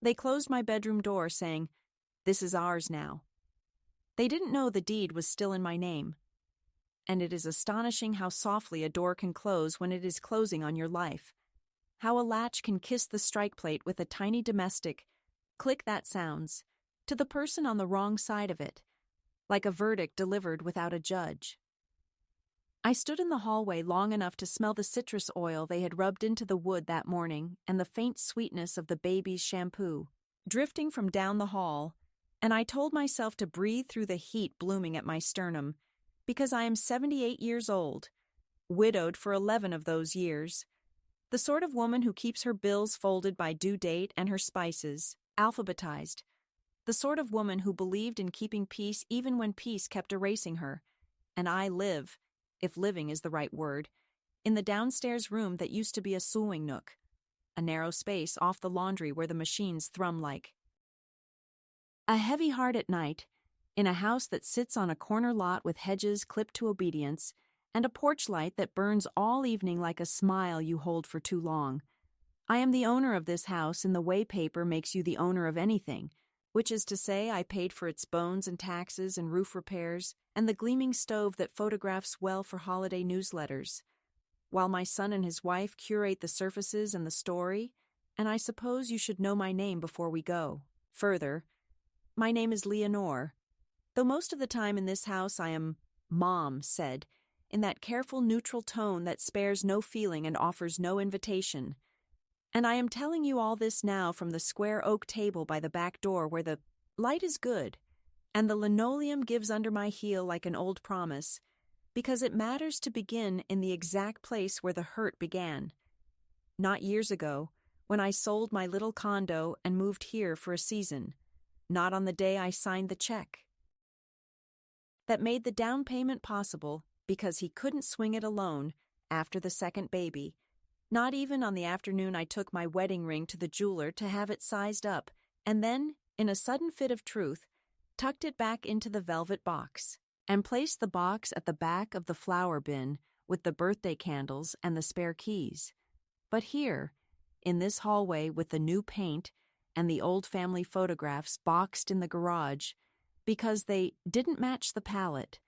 They closed my bedroom door, saying, "This is ours now." They didn't know the deed was still in my name. And it is astonishing how softly a door can close when it is closing on your life. How a latch can kiss the strike plate with a tiny domestic click that sounds, to the person on the wrong side of it, like a verdict delivered without a judge. I stood in the hallway long enough to smell the citrus oil they had rubbed into the wood that morning and the faint sweetness of the baby's shampoo, drifting from down the hall, and I told myself to breathe through the heat blooming at my sternum, because I am 78 years old, widowed for 11 of those years, the sort of woman who keeps her bills folded by due date and her spices, alphabetized, the sort of woman who believed in keeping peace even when peace kept erasing her, and I live, if living is the right word, in the downstairs room that used to be a sewing nook, a narrow space off the laundry where the machines thrum like a heavy heart at night, in a house that sits on a corner lot with hedges clipped to obedience, and a porch light that burns all evening like a smile you hold for too long. I am the owner of this house in the way paper makes you the owner of anything, which is to say I paid for its bones and taxes and roof repairs, and the gleaming stove that photographs well for holiday newsletters, while my son and his wife curate the surfaces and the story, and I suppose you should know my name before we go. Further, my name is Leonore, though most of the time in this house I am Mom said, in that careful neutral tone that spares no feeling and offers no invitation. And I am telling you all this now from the square oak table by the back door where the light is good, and the linoleum gives under my heel like an old promise, because it matters to begin in the exact place where the hurt began. Not years ago, when I sold my little condo and moved here for a season, not on the day I signed the check that made the down payment possible because he couldn't swing it alone after the second baby, not even on the afternoon I took my wedding ring to the jeweler to have it sized up, and then, in a sudden fit of truth, tucked it back into the velvet box, and placed the box at the back of the flower bin with the birthday candles and the spare keys. But here, in this hallway with the new paint and the old family photographs boxed in the garage, because they didn't match the palette,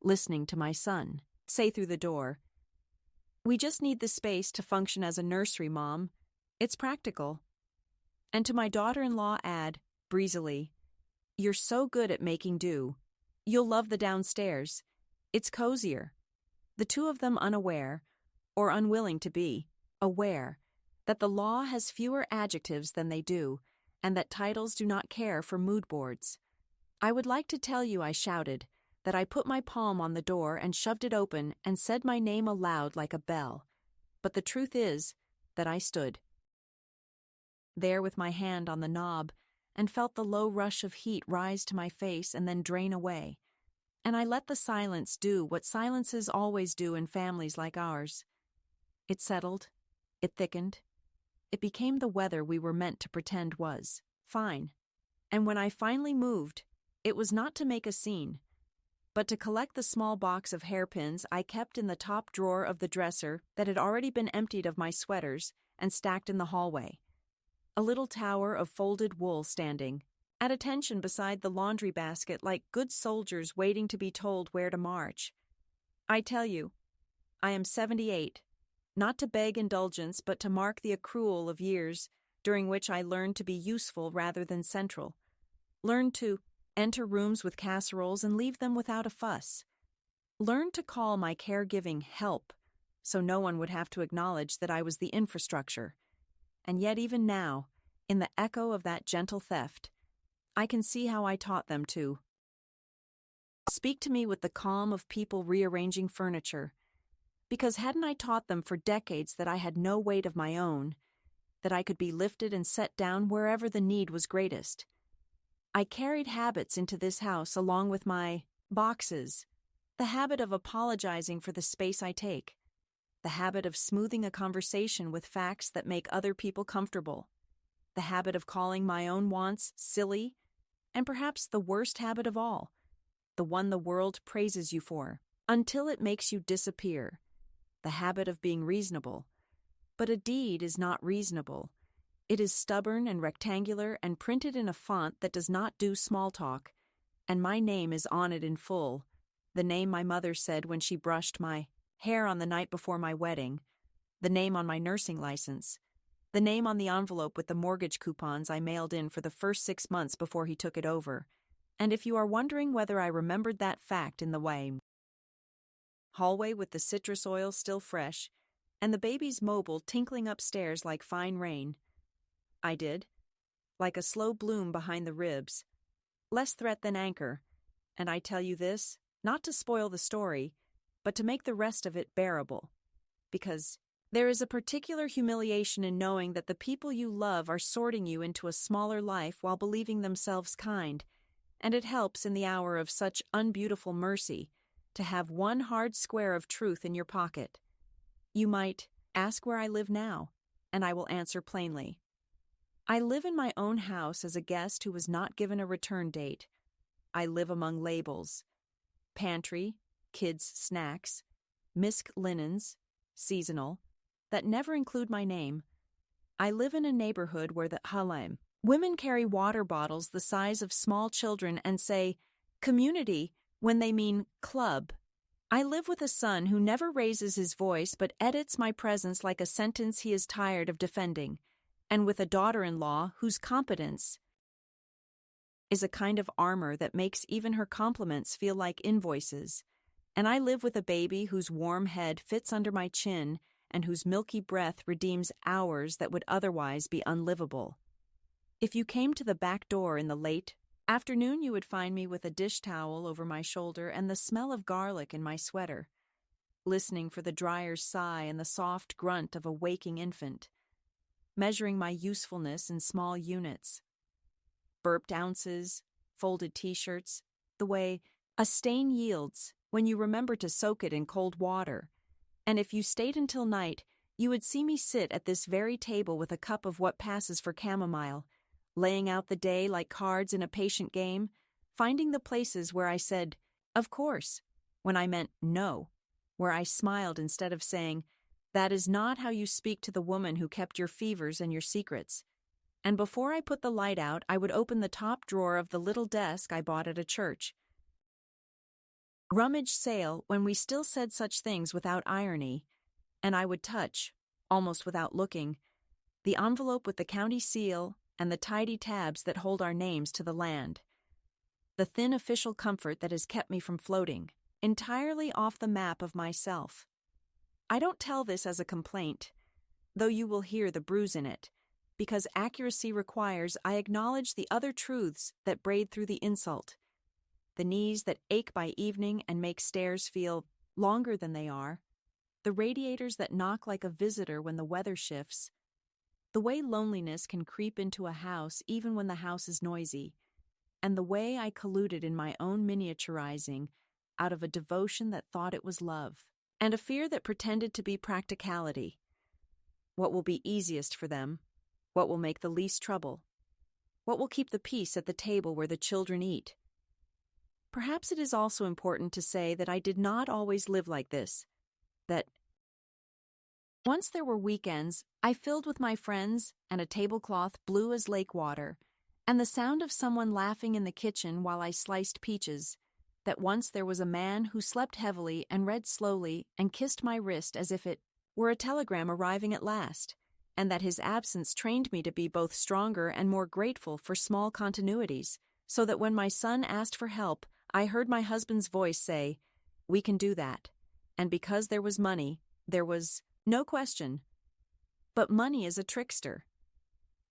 listening to my son say through the door, "We just need the space to function as a nursery, Mom. It's practical." And to my daughter-in-law add, breezily, "You're so good at making do. You'll love the downstairs. It's cozier." The two of them unaware, or unwilling to be, aware, that the law has fewer adjectives than they do, and that titles do not care for mood boards. "I would like to tell you," I shouted, that I put my palm on the door and shoved it open and said my name aloud like a bell. But the truth is that I stood there with my hand on the knob and felt the low rush of heat rise to my face and then drain away. And I let the silence do what silences always do in families like ours. It settled. It thickened. It became the weather we were meant to pretend was fine. And when I finally moved, it was not to make a scene, but to collect the small box of hairpins I kept in the top drawer of the dresser that had already been emptied of my sweaters and stacked in the hallway. A little tower of folded wool standing, at attention beside the laundry basket like good soldiers waiting to be told where to march. I tell you, I am 78, not to beg indulgence but to mark the accrual of years during which I learned to be useful rather than central, learned to enter rooms with casseroles and leave them without a fuss. Learn to call my caregiving help, so no one would have to acknowledge that I was the infrastructure. And yet even now, in the echo of that gentle theft, I can see how I taught them to speak to me with the calm of people rearranging furniture, because hadn't I taught them for decades that I had no weight of my own, that I could be lifted and set down wherever the need was greatest? I carried habits into this house along with my boxes, the habit of apologizing for the space I take, the habit of smoothing a conversation with facts that make other people comfortable, the habit of calling my own wants silly, and perhaps the worst habit of all, the one the world praises you for, until it makes you disappear, the habit of being reasonable. But a deed is not reasonable. It is stubborn and rectangular and printed in a font that does not do small talk, and my name is on it in full, the name my mother said when she brushed my hair on the night before my wedding, the name on my nursing license, the name on the envelope with the mortgage coupons I mailed in for the first 6 months before he took it over. And if you are wondering whether I remembered that fact in the hallway with the citrus oil still fresh, and the baby's mobile tinkling upstairs like fine rain, I did, like a slow bloom behind the ribs, less threat than anchor, and I tell you this, not to spoil the story, but to make the rest of it bearable, because there is a particular humiliation in knowing that the people you love are sorting you into a smaller life while believing themselves kind, and it helps in the hour of such unbeautiful mercy to have one hard square of truth in your pocket. You might ask where I live now, and I will answer plainly. I live in my own house as a guest who was not given a return date. I live among labels: pantry, kids' snacks, misc linens, seasonal, that never include my name. I live in a neighborhood where the halim women carry water bottles the size of small children and say community when they mean club. I live with a son who never raises his voice but edits my presence like a sentence he is tired of defending, and with a daughter-in-law whose competence is a kind of armor that makes even her compliments feel like invoices. And I live with a baby whose warm head fits under my chin and whose milky breath redeems hours that would otherwise be unlivable. If you came to the back door in the late afternoon, you would find me with a dish towel over my shoulder and the smell of garlic in my sweater, listening for the dryer's sigh and the soft grunt of a waking infant, measuring my usefulness in small units. Burped ounces, folded t-shirts, the way a stain yields when you remember to soak it in cold water. And if you stayed until night, you would see me sit at this very table with a cup of what passes for chamomile, laying out the day like cards in a patient game, finding the places where I said, "Of course," when I meant no, where I smiled instead of saying, "That is not how you speak to the woman who kept your fevers and your secrets." And before I put the light out, I would open the top drawer of the little desk I bought at a church rummage sale when we still said such things without irony, and I would touch, almost without looking, the envelope with the county seal and the tidy tabs that hold our names to the land. The thin official comfort that has kept me from floating, entirely off the map of myself. I don't tell this as a complaint, though you will hear the bruise in it, because accuracy requires I acknowledge the other truths that braid through the insult, the knees that ache by evening and make stairs feel longer than they are, the radiators that knock like a visitor when the weather shifts, the way loneliness can creep into a house even when the house is noisy, and the way I colluded in my own miniaturizing out of a devotion that thought it was love, and a fear that pretended to be practicality. What will be easiest for them? What will make the least trouble? What will keep the peace at the table where the children eat? Perhaps it is also important to say that I did not always live like this, that once there were weekends I filled with my friends and a tablecloth blue as lake water, and the sound of someone laughing in the kitchen while I sliced peaches, that once there was a man who slept heavily and read slowly and kissed my wrist as if it were a telegram arriving at last, and that his absence trained me to be both stronger and more grateful for small continuities, so that when my son asked for help, I heard my husband's voice say, "We can do that." And because there was money, there was no question. But money is a trickster.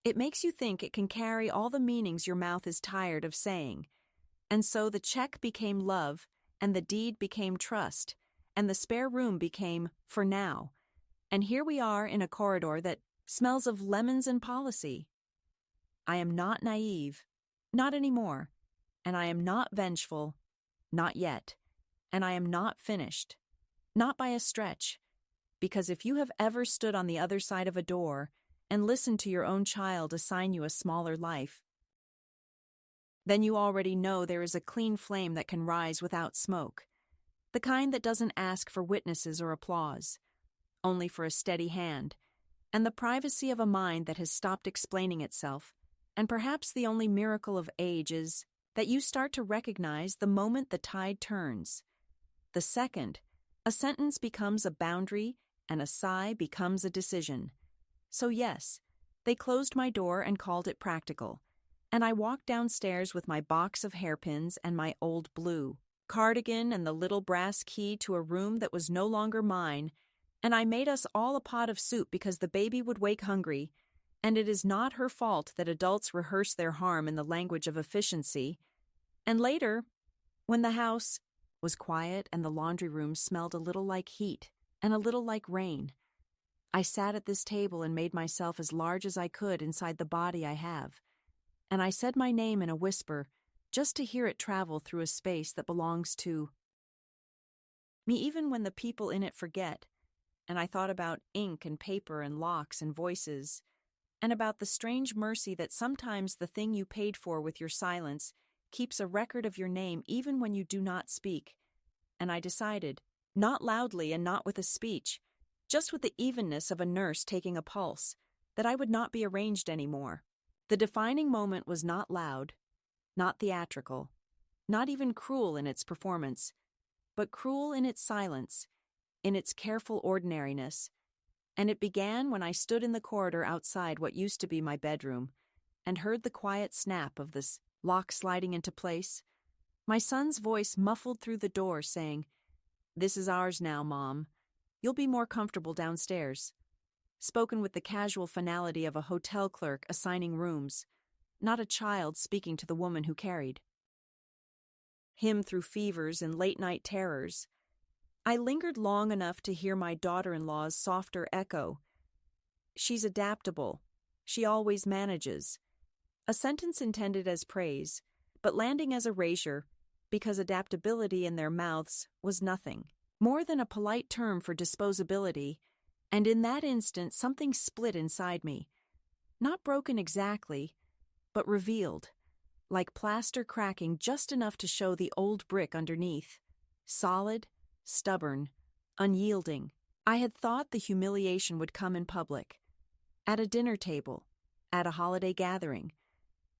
It makes you think it can carry all the meanings your mouth is tired of saying. And so the check became love, and the deed became trust, and the spare room became for now. And here we are in a corridor that smells of lemons and policy. I am not naive, not anymore, and I am not vengeful, not yet, and I am not finished, not by a stretch, because if you have ever stood on the other side of a door and listened to your own child assign you a smaller life, then you already know there is a clean flame that can rise without smoke, the kind that doesn't ask for witnesses or applause, only for a steady hand, and the privacy of a mind that has stopped explaining itself. And perhaps the only miracle of age is that you start to recognize the moment the tide turns. The second, a sentence becomes a boundary and a sigh becomes a decision. So yes, they closed my door and called it practical, and I walked downstairs with my box of hairpins and my old blue cardigan and the little brass key to a room that was no longer mine, and I made us all a pot of soup because the baby would wake hungry, and it is not her fault that adults rehearse their harm in the language of efficiency. And later, when the house was quiet and the laundry room smelled a little like heat and a little like rain, I sat at this table and made myself as large as I could inside the body I have, and I said my name in a whisper, just to hear it travel through a space that belongs to me even when the people in it forget. And I thought about ink and paper and locks and voices, and about the strange mercy that sometimes the thing you paid for with your silence keeps a record of your name even when you do not speak. And I decided, not loudly and not with a speech, just with the evenness of a nurse taking a pulse, that I would not be arranged anymore. The defining moment was not loud, not theatrical, not even cruel in its performance, but cruel in its silence, in its careful ordinariness, and it began when I stood in the corridor outside what used to be my bedroom and heard the quiet snap of this lock sliding into place, my son's voice muffled through the door saying, "This is ours now, Mom. You'll be more comfortable downstairs," spoken with the casual finality of a hotel clerk assigning rooms, not a child speaking to the woman who carried him through fevers and late-night terrors. I lingered long enough to hear my daughter-in-law's softer echo. "She's adaptable. She always manages." A sentence intended as praise, but landing as erasure, because adaptability in their mouths was nothing more than a polite term for disposability, and in that instant something split inside me. Not broken exactly, but revealed, like plaster cracking just enough to show the old brick underneath. Solid, stubborn, unyielding. I had thought the humiliation would come in public, at a dinner table, at a holiday gathering,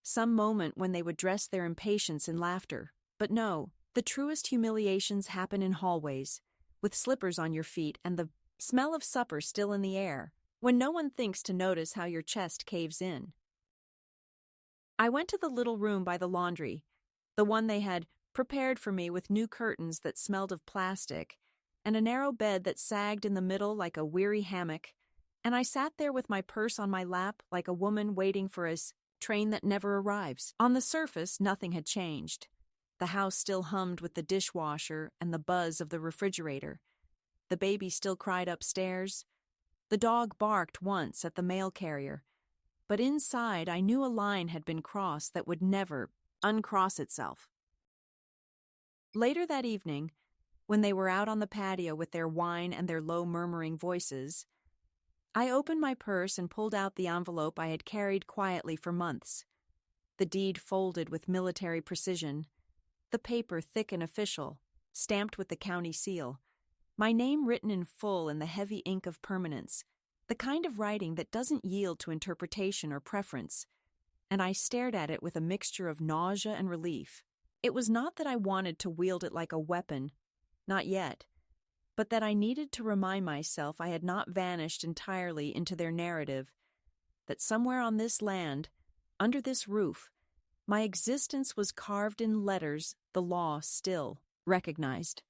some moment when they would dress their impatience in laughter. But no, the truest humiliations happen in hallways, with slippers on your feet and the smell of supper still in the air, when no one thinks to notice how your chest caves in. I went to the little room by the laundry, the one they had prepared for me with new curtains that smelled of plastic, and a narrow bed that sagged in the middle like a weary hammock, and I sat there with my purse on my lap like a woman waiting for a train that never arrives. On the surface, nothing had changed. The house still hummed with the dishwasher and the buzz of the refrigerator. The baby still cried upstairs. The dog barked once at the mail carrier. But inside, I knew a line had been crossed that would never uncross itself. Later that evening, when they were out on the patio with their wine and their low murmuring voices, I opened my purse and pulled out the envelope I had carried quietly for months. The deed folded with military precision, the paper thick and official, stamped with the county seal, my name written in full in the heavy ink of permanence, the kind of writing that doesn't yield to interpretation or preference, and I stared at it with a mixture of nausea and relief. It was not that I wanted to wield it like a weapon, not yet, but that I needed to remind myself I had not vanished entirely into their narrative, that somewhere on this land, under this roof, my existence was carved in letters the law still recognized.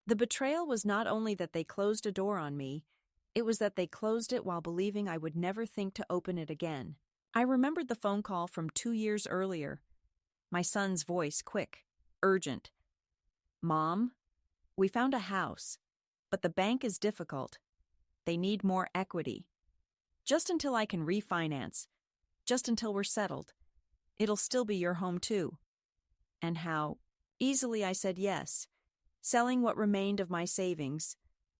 The betrayal was not only that they closed a door on me, it was that they closed it while believing I would never think to open it again. I remembered the phone call from 2 years earlier. My son's voice, quick, urgent. "Mom, we found a house, but the bank is difficult. They need more equity. Just until I can refinance, just until we're settled. It'll still be your home too." And how easily I said yes, selling what remained of my savings,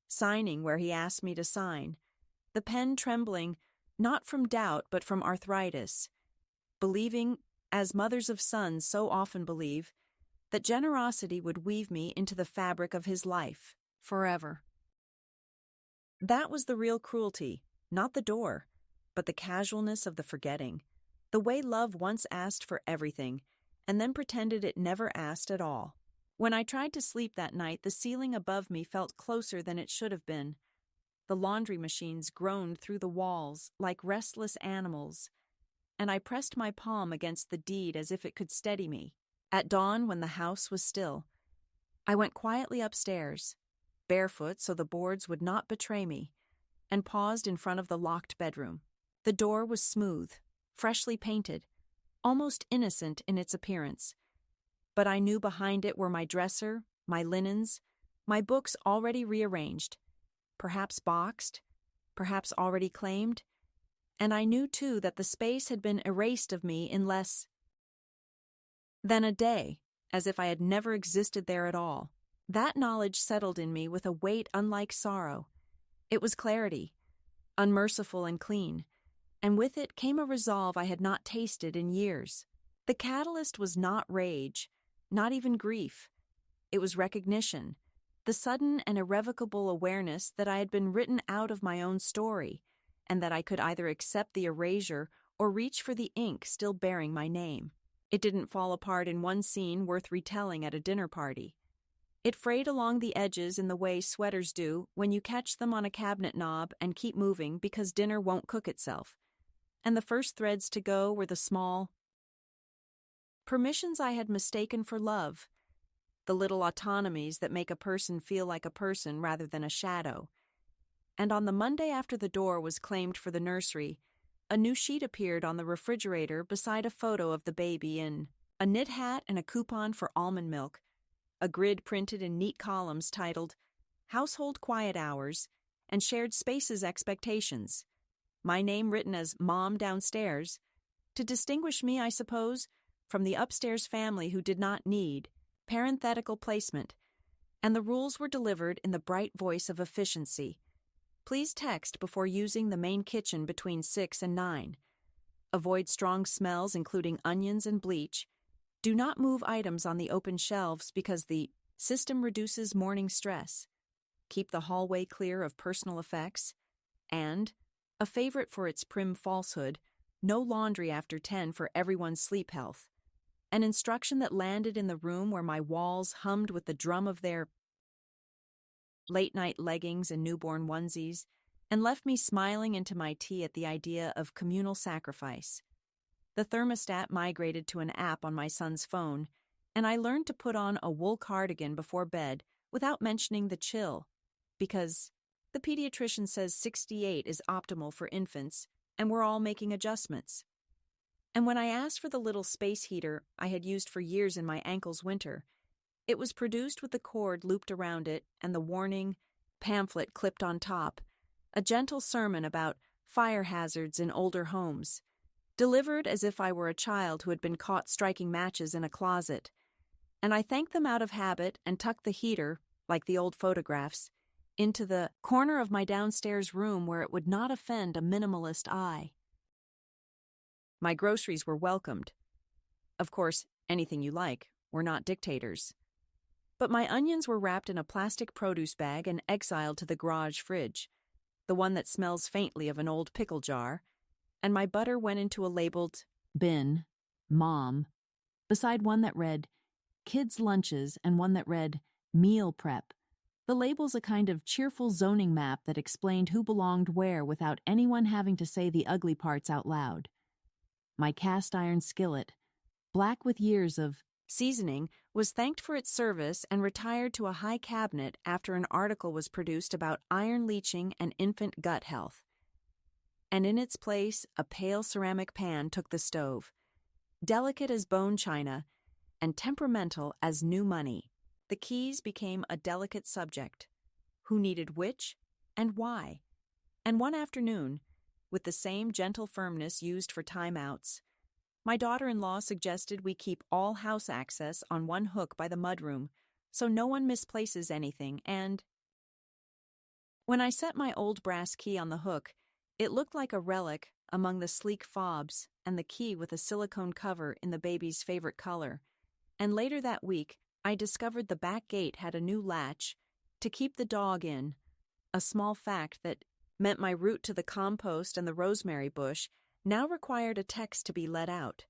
signing where he asked me to sign, the pen trembling not from doubt but from arthritis, believing, as mothers of sons so often believe, that generosity would weave me into the fabric of his life forever. That was the real cruelty, not the door, but the casualness of the forgetting. The way love once asked for everything, and then pretended it never asked at all. When I tried to sleep that night, the ceiling above me felt closer than it should have been. The laundry machines groaned through the walls like restless animals, and I pressed my palm against the deed as if it could steady me. At dawn, when the house was still, I went quietly upstairs, barefoot so the boards would not betray me, and paused in front of the locked bedroom. The door was smooth, freshly painted, almost innocent in its appearance. But I knew behind it were my dresser, my linens, my books already rearranged, perhaps boxed, perhaps already claimed, and I knew too that the space had been erased of me in less than a day, as if I had never existed there at all. That knowledge settled in me with a weight unlike sorrow. It was clarity, unmerciful and clean, and with it came a resolve I had not tasted in years. The catalyst was not rage, not even grief. It was recognition, the sudden and irrevocable awareness that I had been written out of my own story, and that I could either accept the erasure or reach for the ink still bearing my name. It didn't fall apart in one scene worth retelling at a dinner party. It frayed along the edges in the way sweaters do when you catch them on a cabinet knob and keep moving because dinner won't cook itself. And the first threads to go were the small permissions I had mistaken for love, the little autonomies that make a person feel like a person rather than a shadow. And on the Monday after the door was claimed for the nursery, a new sheet appeared on the refrigerator beside a photo of the baby in a knit hat and a coupon for almond milk, a grid printed in neat columns titled Household Quiet Hours and Shared Spaces Expectations, my name written as Mom downstairs, to distinguish me, I suppose, from the upstairs family who did not need parenthetical placement, and the rules were delivered in the bright voice of efficiency. Please text before using the main kitchen between 6 and 9. Avoid strong smells including onions and bleach. Do not move items on the open shelves because the system reduces morning stress. Keep the hallway clear of personal effects. And, a favorite for its prim falsehood, no laundry after 10 for everyone's sleep health. An instruction that landed in the room where my walls hummed with the drum of their late-night leggings and newborn onesies, and left me smiling into my tea at the idea of communal sacrifice. The thermostat migrated to an app on my son's phone, and I learned to put on a wool cardigan before bed without mentioning the chill, because the pediatrician says 68 is optimal for infants, and we're all making adjustments. And when I asked for the little space heater I had used for years in my ankles winter, it was produced with the cord looped around it and the warning pamphlet clipped on top, a gentle sermon about fire hazards in older homes, delivered as if I were a child who had been caught striking matches in a closet. And I thanked them out of habit and tucked the heater, like the old photographs, into the corner of my downstairs room where it would not offend a minimalist eye. My groceries were welcomed. Of course, anything you like, we're not dictators. But my onions were wrapped in a plastic produce bag and exiled to the garage fridge, the one that smells faintly of an old pickle jar, and my butter went into a labeled bin, Mom, beside one that read Kids' Lunches and one that read Meal Prep. The label's a kind of cheerful zoning map that explained who belonged where without anyone having to say the ugly parts out loud. My cast iron skillet, black with years of seasoning, was thanked for its service and retired to a high cabinet after an article was produced about iron leaching and infant gut health. And in its place, a pale ceramic pan took the stove, delicate as bone china and temperamental as new money. The keys became a delicate subject. Who needed which and why? And one afternoon, with the same gentle firmness used for timeouts, my daughter-in-law suggested we keep all house access on one hook by the mudroom so no one misplaces anything, and when I set my old brass key on the hook, it looked like a relic among the sleek fobs and the key with a silicone cover in the baby's favorite color. And later that week, I discovered the back gate had a new latch to keep the dog in, A small fact that meant my route to the compost and the rosemary bush now required a text to be let out,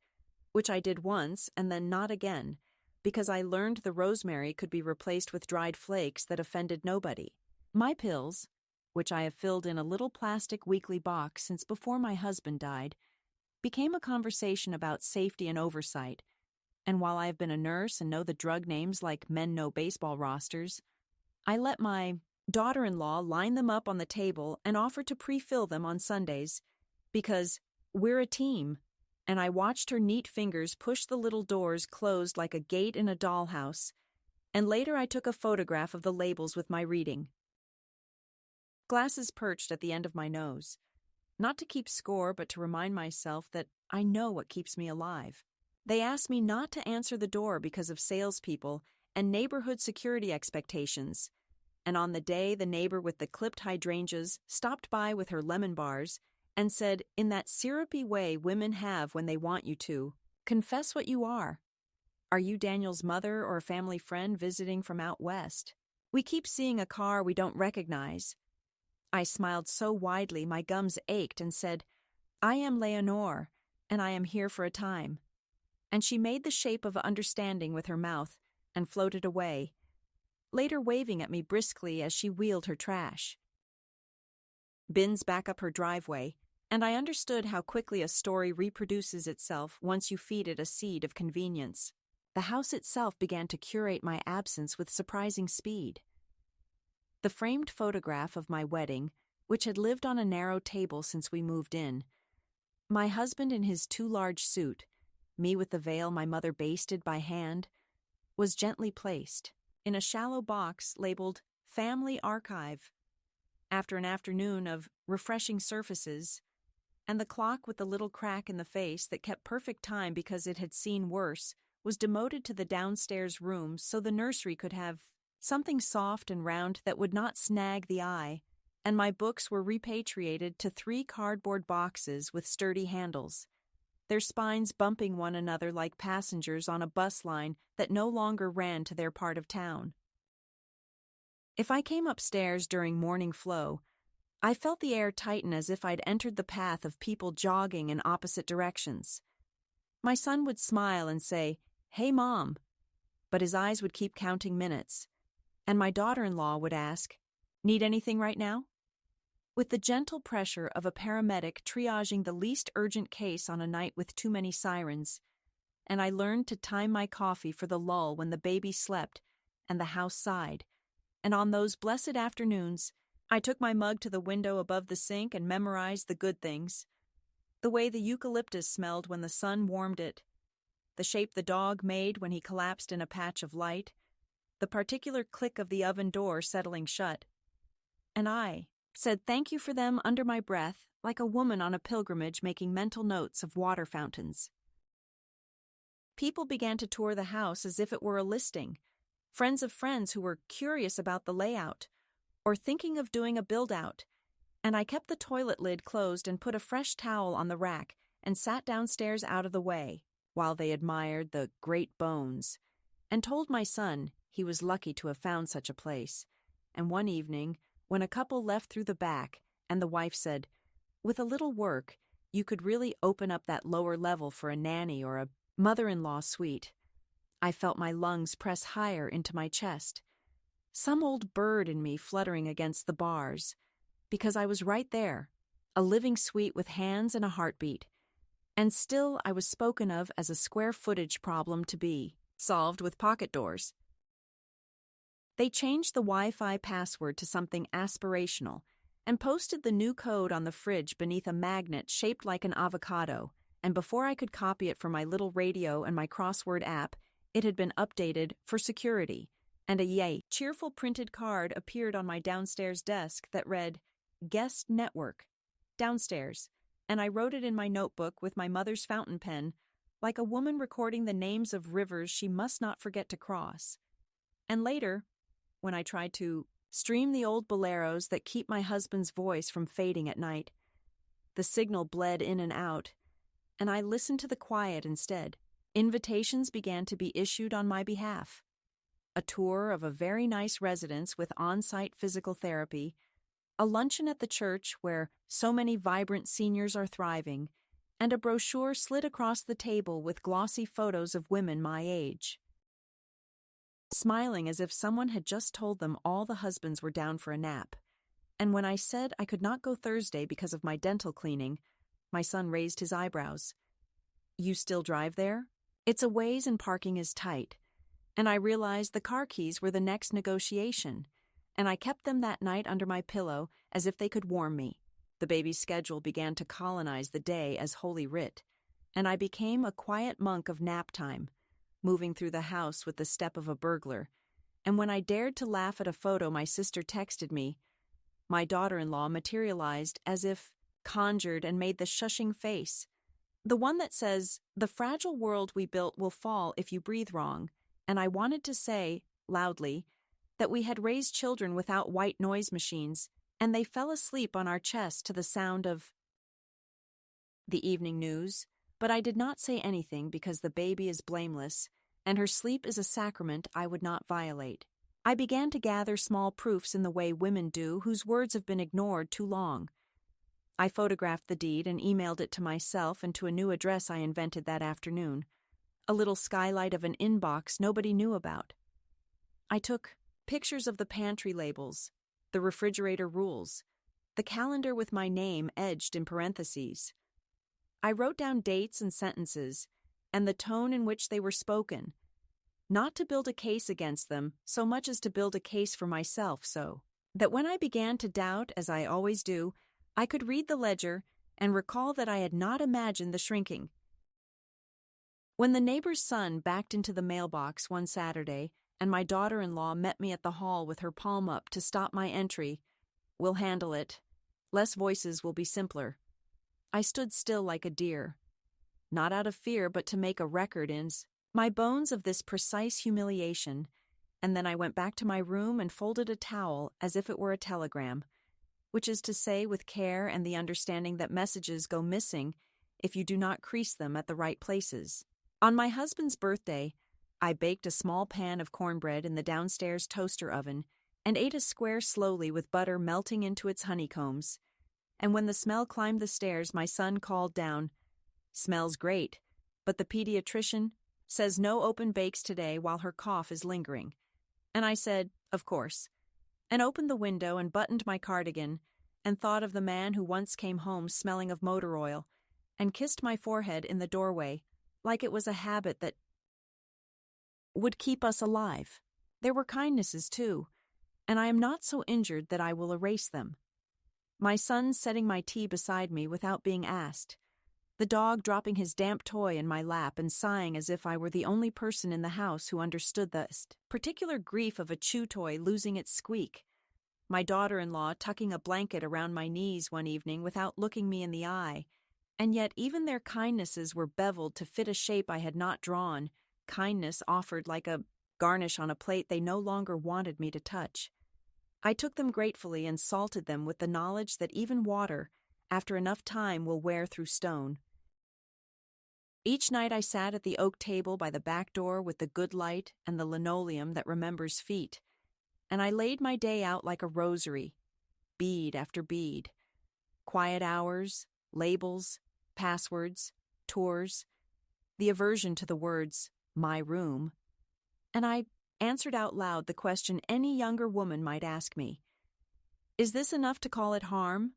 which I did once and then not again, because I learned the rosemary could be replaced with dried flakes that offended nobody. My pills, which I have filled in a little plastic weekly box since before my husband died, became a conversation about safety and oversight, and while I have been a nurse and know the drug names like men know baseball rosters, I let my daughter-in-law line them up on the table and offer to pre-fill them on Sundays, because we're a team, and I watched her neat fingers push the little doors closed like a gate in a dollhouse, and later I took a photograph of the labels with my reading. Glasses perched at the end of my nose, not to keep score but to remind myself that I know what keeps me alive. They asked me not to answer the door because of salespeople and neighborhood security expectations, and on the day the neighbor with the clipped hydrangeas stopped by with her lemon bars and said, in that syrupy way women have when they want you to, "Confess what you are. Are you Daniel's mother or a family friend visiting from out west? We keep seeing a car we don't recognize." I smiled so widely my gums ached and said, "I am Leonore, and I am here for a time." And she made the shape of understanding with her mouth and floated away, later waving at me briskly as she wheeled her trash. Bins back up her driveway, and I understood how quickly a story reproduces itself once you feed it a seed of convenience. The house itself began to curate my absence with surprising speed. The framed photograph of my wedding, which had lived on a narrow table since we moved in, my husband in his too large suit, me with the veil my mother basted by hand, was gently placed in a shallow box labeled Family Archive. After an afternoon of refreshing surfaces, and the clock with the little crack in the face that kept perfect time because it had seen worse was demoted to the downstairs room so the nursery could have something soft and round that would not snag the eye, and my books were repatriated to 3 cardboard boxes with sturdy handles, their spines bumping one another like passengers on a bus line that no longer ran to their part of town. If I came upstairs during morning flow, I felt the air tighten as if I'd entered the path of people jogging in opposite directions. My son would smile and say, "Hey, Mom," but his eyes would keep counting minutes, and my daughter-in-law would ask, "Need anything right now?" With the gentle pressure of a paramedic triaging the least urgent case on a night with too many sirens, and I learned to time my coffee for the lull when the baby slept and the house sighed, and on those blessed afternoons, I took my mug to the window above the sink and memorized the good things. The way the eucalyptus smelled when the sun warmed it, the shape the dog made when he collapsed in a patch of light, the particular click of the oven door settling shut. And I said thank you for them under my breath, like a woman on a pilgrimage making mental notes of water fountains. People began to tour the house as if it were a listing, friends of friends who were curious about the layout, or thinking of doing a build-out, and I kept the toilet lid closed and put a fresh towel on the rack and sat downstairs out of the way, while they admired the great bones, and told my son he was lucky to have found such a place. And one evening, when a couple left through the back, and the wife said, "With a little work, you could really open up that lower level for a nanny or a mother-in-law suite," I felt my lungs press higher into my chest, some old bird in me fluttering against the bars, because I was right there, a living suite with hands and a heartbeat, and still I was spoken of as a square footage problem to be solved with pocket doors. They changed the Wi-Fi password to something aspirational and posted the new code on the fridge beneath a magnet shaped like an avocado, and before I could copy it for my little radio and my crossword app, it had been updated for security, and a yay, cheerful printed card appeared on my downstairs desk that read, "Guest Network, downstairs," and I wrote it in my notebook with my mother's fountain pen, like a woman recording the names of rivers she must not forget to cross. And later, when I tried to stream the old boleros that keep my husband's voice from fading at night, the signal bled in and out, and I listened to the quiet instead. Invitations began to be issued on my behalf. A tour of a very nice residence with on-site physical therapy, a luncheon at the church where so many vibrant seniors are thriving, and a brochure slid across the table with glossy photos of women my age, smiling as if someone had just told them all the husbands were down for a nap. And when I said I could not go Thursday because of my dental cleaning, my son raised his eyebrows. "You still drive there?" "It's a ways and parking is tight." And I realized the car keys were the next negotiation, and I kept them that night under my pillow as if they could warm me. The baby's schedule began to colonize the day as Holy Writ, and I became a quiet monk of nap time, moving through the house with the step of a burglar. And when I dared to laugh at a photo my sister texted me, my daughter-in-law materialized as if conjured and made the shushing face. The one that says, "The fragile world we built will fall if you breathe wrong," and I wanted to say, loudly, that we had raised children without white noise machines, and they fell asleep on our chests to the sound of the evening news, but I did not say anything because the baby is blameless, and her sleep is a sacrament I would not violate. I began to gather small proofs in the way women do whose words have been ignored too long. I photographed the deed and emailed it to myself and to a new address I invented that afternoon, a little skylight of an inbox nobody knew about. I took pictures of the pantry labels, the refrigerator rules, the calendar with my name edged in parentheses. I wrote down dates and sentences, and the tone in which they were spoken, not to build a case against them so much as to build a case for myself, so that when I began to doubt, as I always do, I could read the ledger and recall that I had not imagined the shrinking. When the neighbor's son backed into the mailbox one Saturday and my daughter-in-law met me at the hall with her palm up to stop my entry, "We'll handle it. Less voices will be simpler," I stood still like a deer, not out of fear but to make a record in my bones of this precise humiliation, and then I went back to my room and folded a towel as if it were a telegram, which is to say with care and the understanding that messages go missing if you do not crease them at the right places. On my husband's birthday, I baked a small pan of cornbread in the downstairs toaster oven and ate a square slowly with butter melting into its honeycombs. And when the smell climbed the stairs, my son called down, "Smells great, but the pediatrician says no open bakes today while her cough is lingering." And I said, "Of course," and opened the window and buttoned my cardigan and thought of the man who once came home smelling of motor oil and kissed my forehead in the doorway like it was a habit that would keep us alive. There were kindnesses, too, and I am not so injured that I will erase them. My son setting my tea beside me without being asked, the dog dropping his damp toy in my lap and sighing as if I were the only person in the house who understood the particular grief of a chew toy losing its squeak, my daughter-in-law tucking a blanket around my knees one evening without looking me in the eye, and yet even their kindnesses were beveled to fit a shape I had not drawn, kindness offered like a garnish on a plate they no longer wanted me to touch. I took them gratefully and salted them with the knowledge that even water, after enough time, will wear through stone. Each night I sat at the oak table by the back door with the good light and the linoleum that remembers feet, and I laid my day out like a rosary, bead after bead. Quiet hours, labels, passwords, tours, the aversion to the words, "my room," and I answered out loud the question any younger woman might ask me. "Is this enough to call it harm?"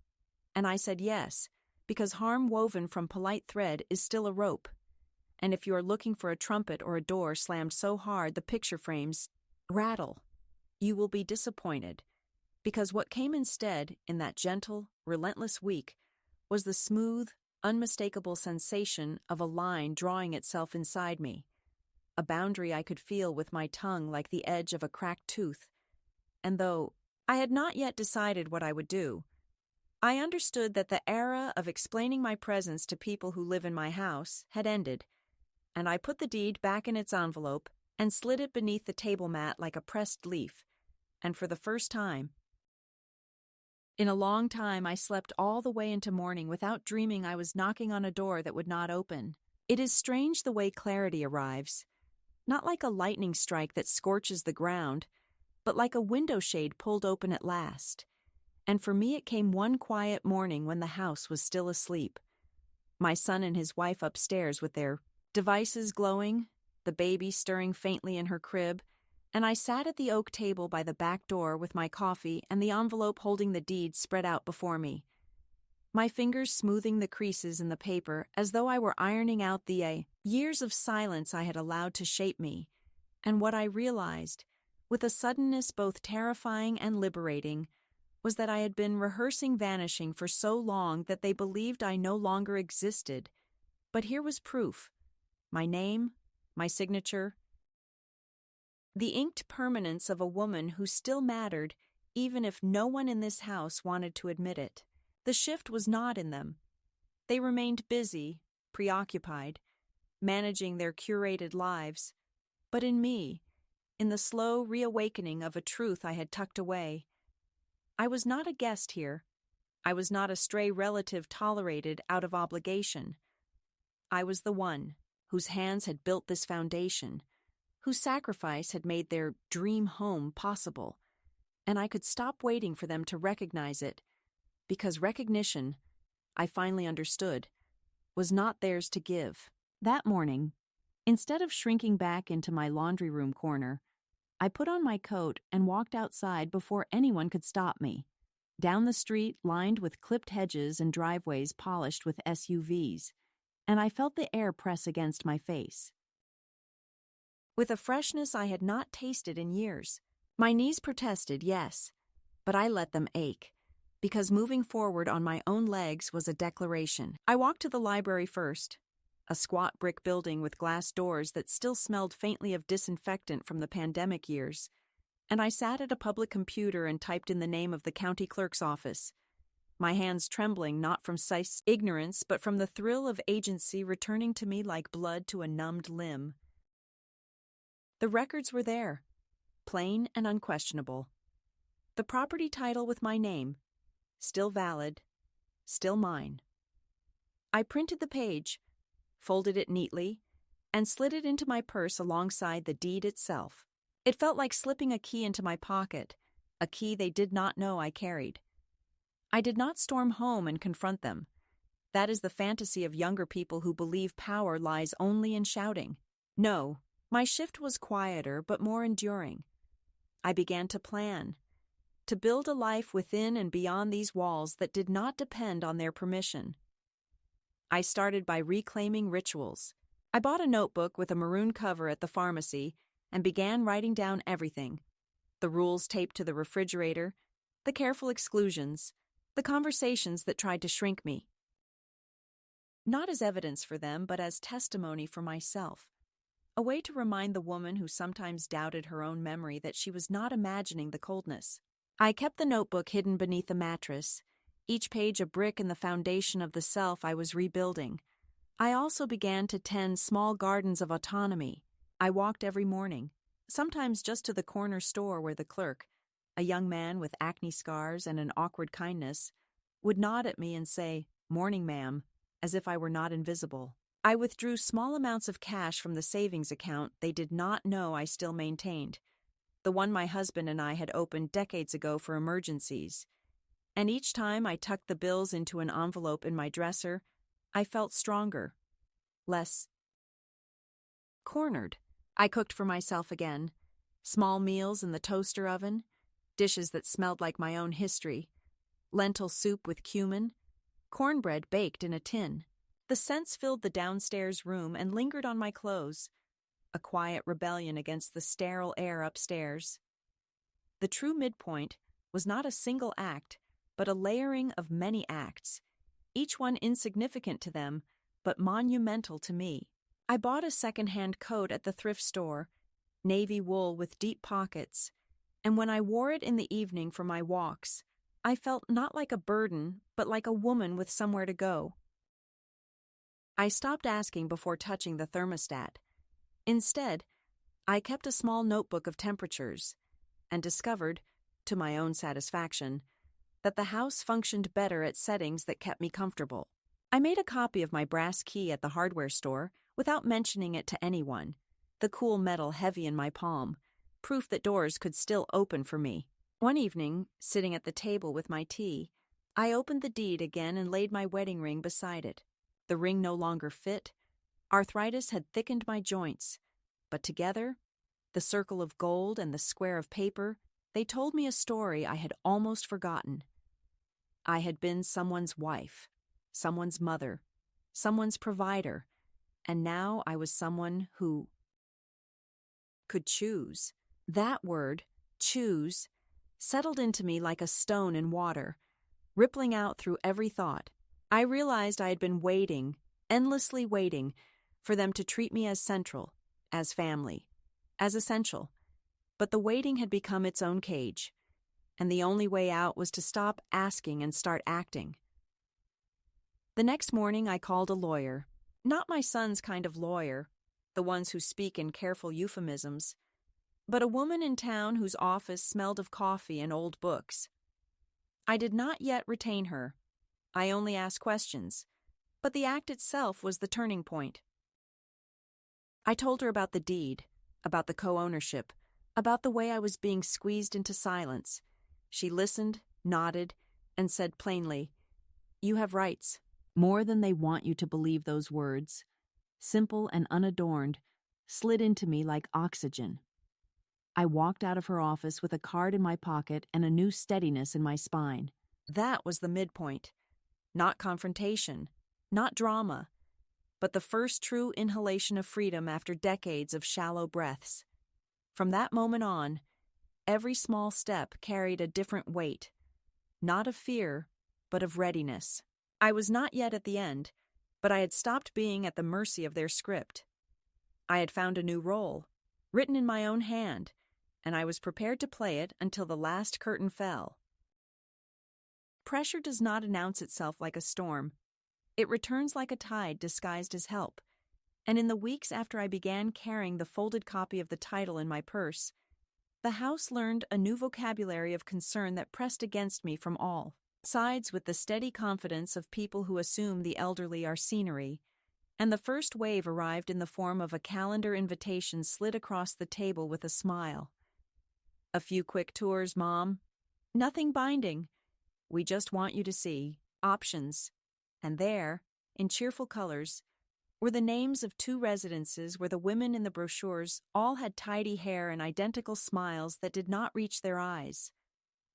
And I said yes, because harm woven from polite thread is still a rope. And if you are looking for a trumpet or a door slammed so hard the picture frames rattle, you will be disappointed, because what came instead in that gentle, relentless week was the smooth, unmistakable sensation of a line drawing itself inside me, a boundary I could feel with my tongue like the edge of a cracked tooth. And though I had not yet decided what I would do, I understood that the era of explaining my presence to people who live in my house had ended, and I put the deed back in its envelope and slid it beneath the table mat like a pressed leaf, and for the first time in a long time I slept all the way into morning without dreaming I was knocking on a door that would not open. It is strange the way clarity arrives, not like a lightning strike that scorches the ground, but like a window shade pulled open at last. And for me, it came one quiet morning when the house was still asleep. My son and his wife upstairs with their devices glowing, the baby stirring faintly in her crib, and I sat at the oak table by the back door with my coffee and the envelope holding the deed spread out before me. My fingers smoothing the creases in the paper as though I were ironing out the years of silence I had allowed to shape me, and what I realized, with a suddenness both terrifying and liberating, was that I had been rehearsing vanishing for so long that they believed I no longer existed. But here was proof. My name, my signature, the inked permanence of a woman who still mattered even if no one in this house wanted to admit it. The shift was not in them. They remained busy, preoccupied, managing their curated lives, but in me, in the slow reawakening of a truth I had tucked away. I was not a guest here. I was not a stray relative tolerated out of obligation. I was the one whose hands had built this foundation, whose sacrifice had made their dream home possible, and I could stop waiting for them to recognize it, because recognition, I finally understood, was not theirs to give. That morning, instead of shrinking back into my laundry room corner, I put on my coat and walked outside before anyone could stop me, down the street lined with clipped hedges and driveways polished with SUVs, and I felt the air press against my face. With a freshness I had not tasted in years, my knees protested, yes, but I let them ache, because moving forward on my own legs was a declaration. I walked to the library first, a squat brick building with glass doors that still smelled faintly of disinfectant from the pandemic years, and I sat at a public computer and typed in the name of the county clerk's office, my hands trembling not from ignorance but from the thrill of agency returning to me like blood to a numbed limb. The records were there, plain and unquestionable. The property title with my name, still valid, still mine. I printed the page, folded it neatly, and slid it into my purse alongside the deed itself. It felt like slipping a key into my pocket, a key they did not know I carried. I did not storm home and confront them. That is the fantasy of younger people who believe power lies only in shouting. No, my shift was quieter but more enduring. I began to plan, to build a life within and beyond these walls that did not depend on their permission. I started by reclaiming rituals. I bought a notebook with a maroon cover at the pharmacy and began writing down everything. The rules taped to the refrigerator, the careful exclusions, the conversations that tried to shrink me. Not as evidence for them, but as testimony for myself. A way to remind the woman who sometimes doubted her own memory that she was not imagining the coldness. I kept the notebook hidden beneath the mattress, each page a brick in the foundation of the self I was rebuilding. I also began to tend small gardens of autonomy. I walked every morning, sometimes just to the corner store where the clerk, a young man with acne scars and an awkward kindness, would nod at me and say, "Morning, ma'am," as if I were not invisible. I withdrew small amounts of cash from the savings account they did not know I still maintained, the one my husband and I had opened decades ago for emergencies. And each time I tucked the bills into an envelope in my dresser, I felt stronger, less cornered. I cooked for myself again, small meals in the toaster oven, dishes that smelled like my own history, lentil soup with cumin, cornbread baked in a tin. The scents filled the downstairs room and lingered on my clothes, a quiet rebellion against the sterile air upstairs. The true midpoint was not a single act, but a layering of many acts, each one insignificant to them, but monumental to me. I bought a second-hand coat at the thrift store, navy wool with deep pockets, and when I wore it in the evening for my walks, I felt not like a burden, but like a woman with somewhere to go. I stopped asking before touching the thermostat. Instead, I kept a small notebook of temperatures and discovered, to my own satisfaction, that the house functioned better at settings that kept me comfortable. I made a copy of my brass key at the hardware store without mentioning it to anyone, the cool metal heavy in my palm, proof that doors could still open for me. One evening, sitting at the table with my tea, I opened the deed again and laid my wedding ring beside it. The ring no longer fit. Arthritis had thickened my joints, but together, the circle of gold and the square of paper, they told me a story I had almost forgotten. I had been someone's wife, someone's mother, someone's provider, and now I was someone who could choose. That word, choose, settled into me like a stone in water, rippling out through every thought. I realized I had been waiting, endlessly waiting, for them to treat me as central, as family, as essential. But the waiting had become its own cage, and the only way out was to stop asking and start acting. The next morning I called a lawyer, not my son's kind of lawyer, the ones who speak in careful euphemisms, but a woman in town whose office smelled of coffee and old books. I did not yet retain her. I only asked questions, but the act itself was the turning point. I told her about the deed, about the co-ownership, about the way I was being squeezed into silence. She listened, nodded, and said plainly, "You have rights." More than they want you to believe those words, simple and unadorned, slid into me like oxygen. I walked out of her office with a card in my pocket and a new steadiness in my spine. That was the midpoint. Not confrontation, not drama, but the first true inhalation of freedom after decades of shallow breaths. From that moment on, every small step carried a different weight, not of fear, but of readiness. I was not yet at the end, but I had stopped being at the mercy of their script. I had found a new role, written in my own hand, and I was prepared to play it until the last curtain fell. Pressure does not announce itself like a storm. It returns like a tide disguised as help, and in the weeks after I began carrying the folded copy of the title in my purse, the house learned a new vocabulary of concern that pressed against me from all sides with the steady confidence of people who assume the elderly are scenery, and the first wave arrived in the form of a calendar invitation slid across the table with a smile. "A few quick tours, Mom. Nothing binding. We just want you to see options." And there, in cheerful colors, were the names of 2 residences where the women in the brochures all had tidy hair and identical smiles that did not reach their eyes.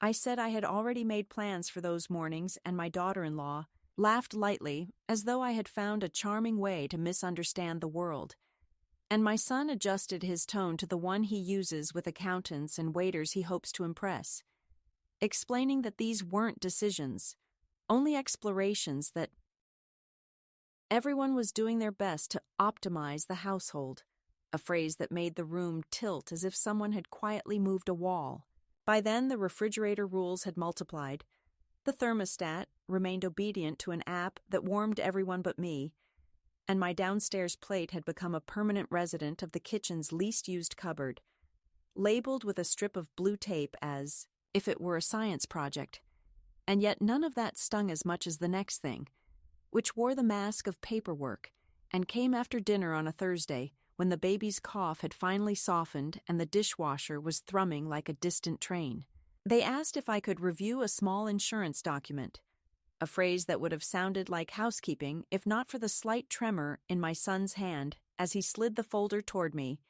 I said I had already made plans for those mornings, and my daughter-in-law laughed lightly, as though I had found a charming way to misunderstand the world. And my son adjusted his tone to the one he uses with accountants and waiters he hopes to impress, explaining that these weren't decisions, only explorations, that everyone was doing their best to optimize the household, a phrase that made the room tilt as if someone had quietly moved a wall. By then, the refrigerator rules had multiplied. The thermostat remained obedient to an app that warmed everyone but me, and my downstairs plate had become a permanent resident of the kitchen's least used cupboard, labeled with a strip of blue tape as if it were a science project. And yet none of that stung as much as the next thing, which wore the mask of paperwork and came after dinner on a Thursday when the baby's cough had finally softened and the dishwasher was thrumming like a distant train. They asked if I could review a small insurance document, a phrase that would have sounded like housekeeping if not for the slight tremor in my son's hand as he slid the folder toward me,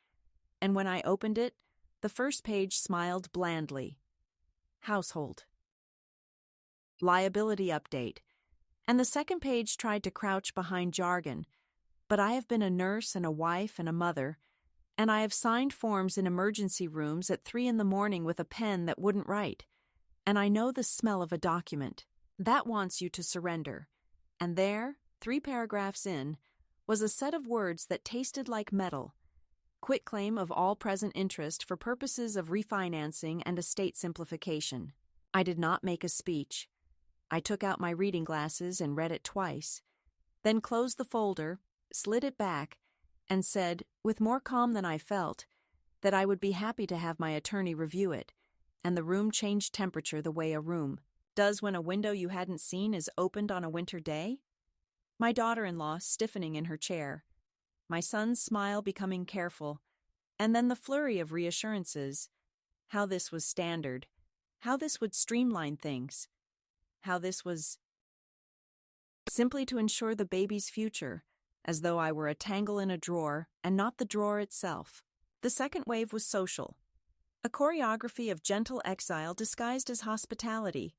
and when I opened it, the first page smiled blandly. Household. Liability update. And the second page tried to crouch behind jargon, but I have been a nurse and a wife and a mother, and I have signed forms in emergency rooms at 3 a.m. with a pen that wouldn't write, and I know the smell of a document. That wants you to surrender. And there, 3 paragraphs in, was a set of words that tasted like metal. Quitclaim of all present interest for purposes of refinancing and estate simplification. I did not make a speech. I took out my reading glasses and read it twice, then closed the folder, slid it back, and said, with more calm than I felt, that I would be happy to have my attorney review it, and the room changed temperature the way a room does when a window you hadn't seen is opened on a winter day. My daughter-in-law stiffening in her chair, my son's smile becoming careful, and then the flurry of reassurances. How this was standard, how this would streamline things, how this was simply to ensure the baby's future, as though I were a tangle in a drawer and not the drawer itself. The second wave was social, a choreography of gentle exile disguised as hospitality,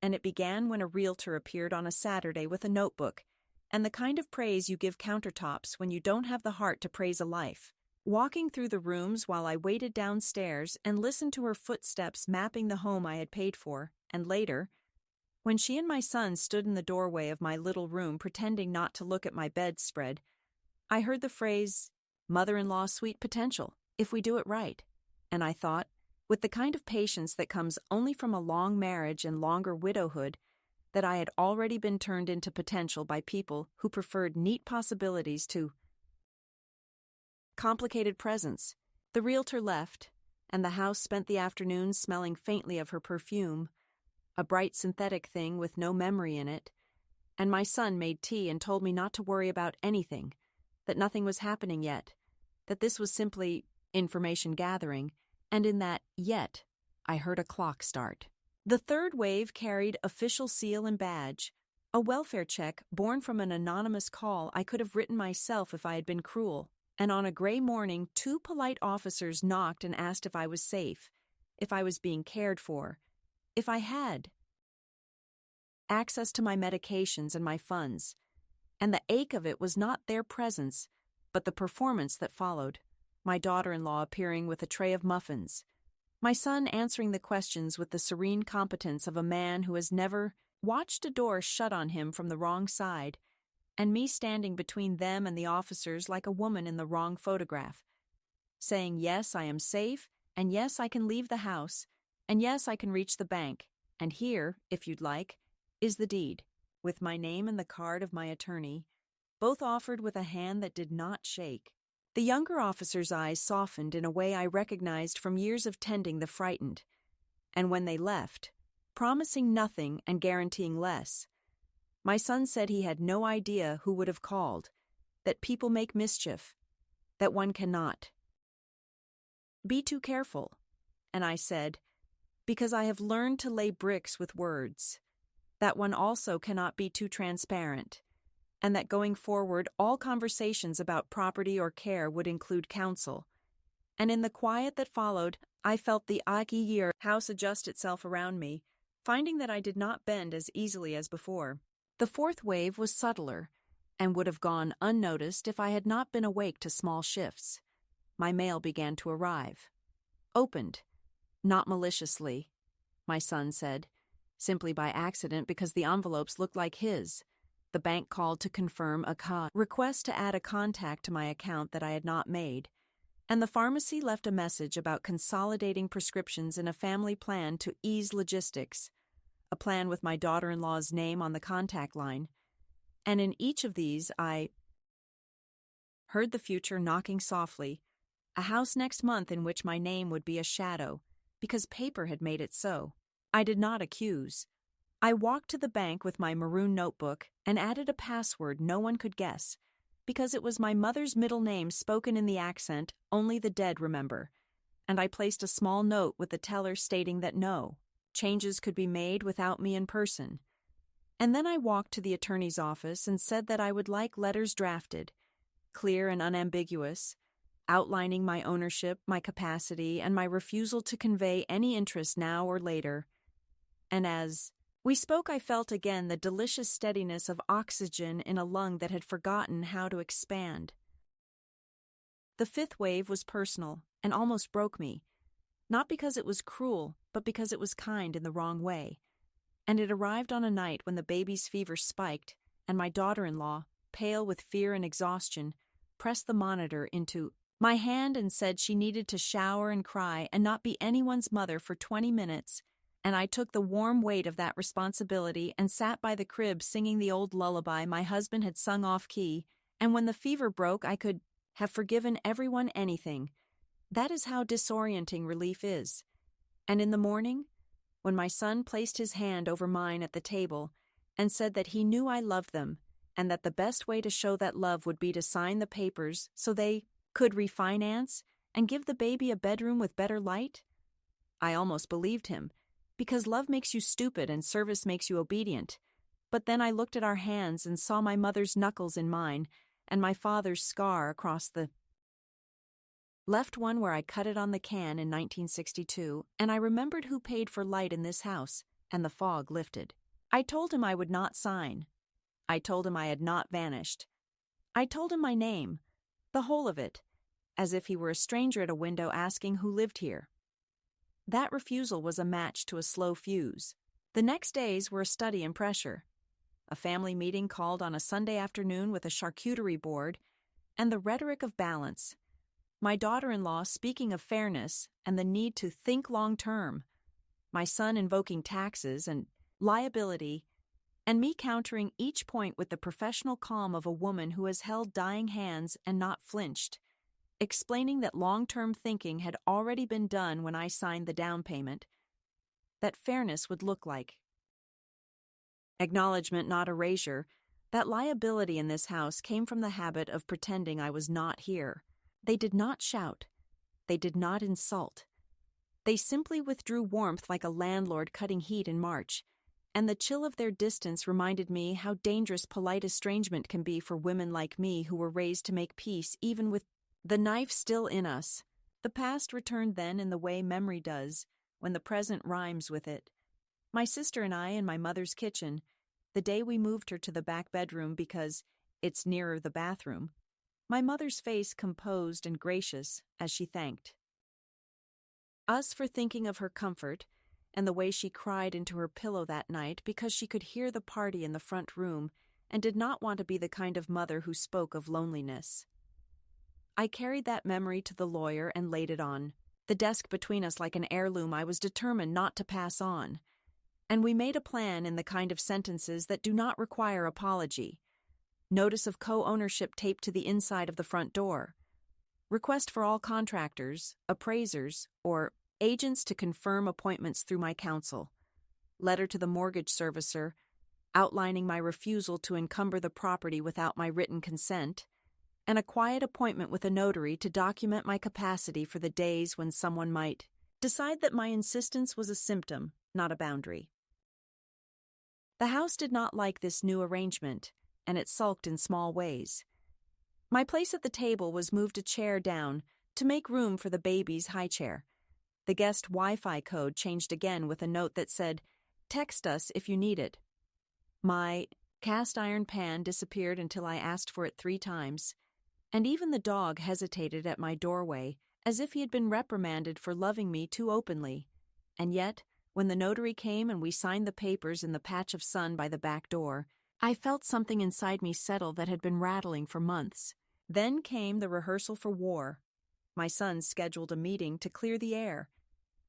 and it began when a realtor appeared on a Saturday with a notebook, and the kind of praise you give countertops when you don't have the heart to praise a life. Walking through the rooms while I waited downstairs and listened to her footsteps mapping the home I had paid for, and later, when she and my son stood in the doorway of my little room pretending not to look at my bedspread, I heard the phrase, "Mother-in-law sweet potential, if we do it right." And I thought, with the kind of patience that comes only from a long marriage and longer widowhood, that I had already been turned into potential by people who preferred neat possibilities to complicated presents. The realtor left, and the house spent the afternoon smelling faintly of her perfume, a bright synthetic thing with no memory in it, and my son made tea and told me not to worry about anything, that nothing was happening yet, that this was simply information gathering, and in that yet, I heard a clock start. The third wave carried official seal and badge, a welfare check born from an anonymous call I could have written myself if I had been cruel. And on a gray morning, 2 polite officers knocked and asked if I was safe, if I was being cared for, if I had access to my medications and my funds. And the ache of it was not their presence, but the performance that followed. My daughter-in-law appearing with a tray of muffins, my son answering the questions with the serene competence of a man who has never watched a door shut on him from the wrong side, and me standing between them and the officers like a woman in the wrong photograph, saying, yes, I am safe, and yes, I can leave the house, and yes, I can reach the bank, and here, if you'd like, is the deed, with my name and the card of my attorney, both offered with a hand that did not shake. The younger officer's eyes softened in a way I recognized from years of tending the frightened, and when they left, promising nothing and guaranteeing less, my son said he had no idea who would have called, that people make mischief, that one cannot be too careful. And I said, because I have learned to lay bricks with words, that one also cannot be too transparent, and that going forward all conversations about property or care would include counsel. And in the quiet that followed, I felt the Aki house adjust itself around me, finding that I did not bend as easily as before. The fourth wave was subtler, and would have gone unnoticed if I had not been awake to small shifts. My mail began to arrive. Opened, not maliciously, my son said, simply by accident because the envelopes looked like his. The bank called to confirm a request to add a contact to my account that I had not made, and the pharmacy left a message about consolidating prescriptions in a family plan to ease logistics, a plan with my daughter-in-law's name on the contact line, and in each of these I heard the future knocking softly, a house next month in which my name would be a shadow, because paper had made it so. I did not accuse. I walked to the bank with my maroon notebook and added a password no one could guess, because it was my mother's middle name spoken in the accent only the dead remember, and I placed a small note with the teller stating that no changes could be made without me in person. And then I walked to the attorney's office and said that I would like letters drafted, clear and unambiguous, outlining my ownership, my capacity, and my refusal to convey any interest now or later. And as we spoke, I felt again the delicious steadiness of oxygen in a lung that had forgotten how to expand. The fifth wave was personal and almost broke me, not because it was cruel, but because it was kind in the wrong way. And it arrived on a night when the baby's fever spiked, and my daughter-in-law, pale with fear and exhaustion, pressed the monitor into my hand and said she needed to shower and cry and not be anyone's mother for 20 minutes, and I took the warm weight of that responsibility and sat by the crib singing the old lullaby my husband had sung off-key, and when the fever broke I could have forgiven everyone anything. That is how disorienting relief is. And in the morning, when my son placed his hand over mine at the table and said that he knew I loved them and that the best way to show that love would be to sign the papers so they could refinance and give the baby a bedroom with better light, I almost believed him, because love makes you stupid and service makes you obedient. But then I looked at our hands and saw my mother's knuckles in mine and my father's scar across the left one where I cut it on the can in 1962, and I remembered who paid for light in this house, and the fog lifted. I told him I would not sign. I told him I had not vanished. I told him my name, the whole of it, as if he were a stranger at a window asking who lived here. That refusal was a match to a slow fuse. The next days were a study in pressure. A family meeting called on a Sunday afternoon with a charcuterie board, and the rhetoric of balance. My daughter-in-law speaking of fairness and the need to think long-term. My son invoking taxes and liability, and me countering each point with the professional calm of a woman who has held dying hands and not flinched, explaining that long-term thinking had already been done when I signed the down payment, that fairness would look like. Acknowledgement, not erasure, that liability in this house came from the habit of pretending I was not here. They did not shout. They did not insult. They simply withdrew warmth like a landlord cutting heat in March, and the chill of their distance reminded me how dangerous polite estrangement can be for women like me who were raised to make peace even with the knife still in us. The past returned then in the way memory does, when the present rhymes with it. My sister and I in my mother's kitchen, the day we moved her to the back bedroom because it's nearer the bathroom, my mother's face composed and gracious as she thanked us for thinking of her comfort, and the way she cried into her pillow that night because she could hear the party in the front room and did not want to be the kind of mother who spoke of loneliness. I carried that memory to the lawyer and laid it on the desk between us like an heirloom I was determined not to pass on, and we made a plan in the kind of sentences that do not require apology. Notice of co-ownership taped to the inside of the front door. Request for all contractors, appraisers, or agents to confirm appointments through my counsel. Letter to the mortgage servicer, outlining my refusal to encumber the property without my written consent, and a quiet appointment with a notary to document my capacity for the days when someone might decide that my insistence was a symptom, not a boundary. The house did not like this new arrangement, and it sulked in small ways. My place at the table was moved a chair down to make room for the baby's high chair. The guest Wi-Fi code changed again with a note that said, "Text us if you need it." My cast iron pan disappeared until I asked for it 3 times, and even the dog hesitated at my doorway as if he had been reprimanded for loving me too openly. And yet, when the notary came and we signed the papers in the patch of sun by the back door, I felt something inside me settle that had been rattling for months. Then came the rehearsal for war. My son scheduled a meeting to clear the air,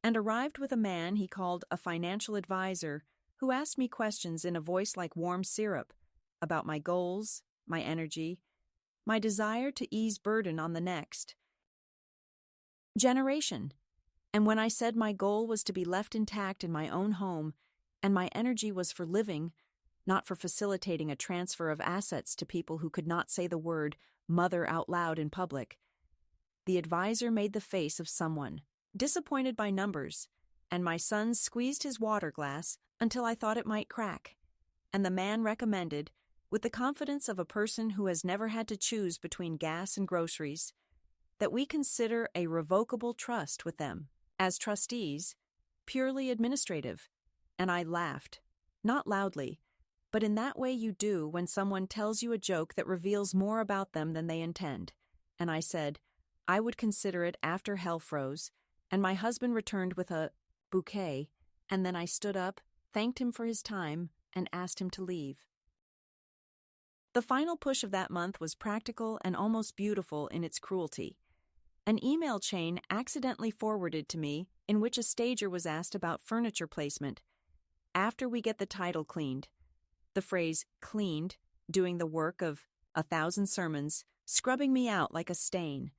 and arrived with a man he called a financial advisor who asked me questions in a voice like warm syrup about my goals, my energy, my desire to ease burden on the next generation. And when I said my goal was to be left intact in my own home, and my energy was for living, not for facilitating a transfer of assets to people who could not say the word mother out loud in public, the advisor made the face of someone disappointed by numbers, and my son squeezed his water glass until I thought it might crack, and the man recommended, with the confidence of a person who has never had to choose between gas and groceries, that we consider a revocable trust with them, as trustees, purely administrative. And I laughed, not loudly, but in that way you do when someone tells you a joke that reveals more about them than they intend. And I said, I would consider it after hell froze, and my husband returned with a bouquet, and then I stood up, thanked him for his time, and asked him to leave. The final push of that month was practical and almost beautiful in its cruelty. An email chain accidentally forwarded to me in which a stager was asked about furniture placement. After we get the title cleaned. The phrase cleaned, doing the work of 1,000 sermons, scrubbing me out like a stain.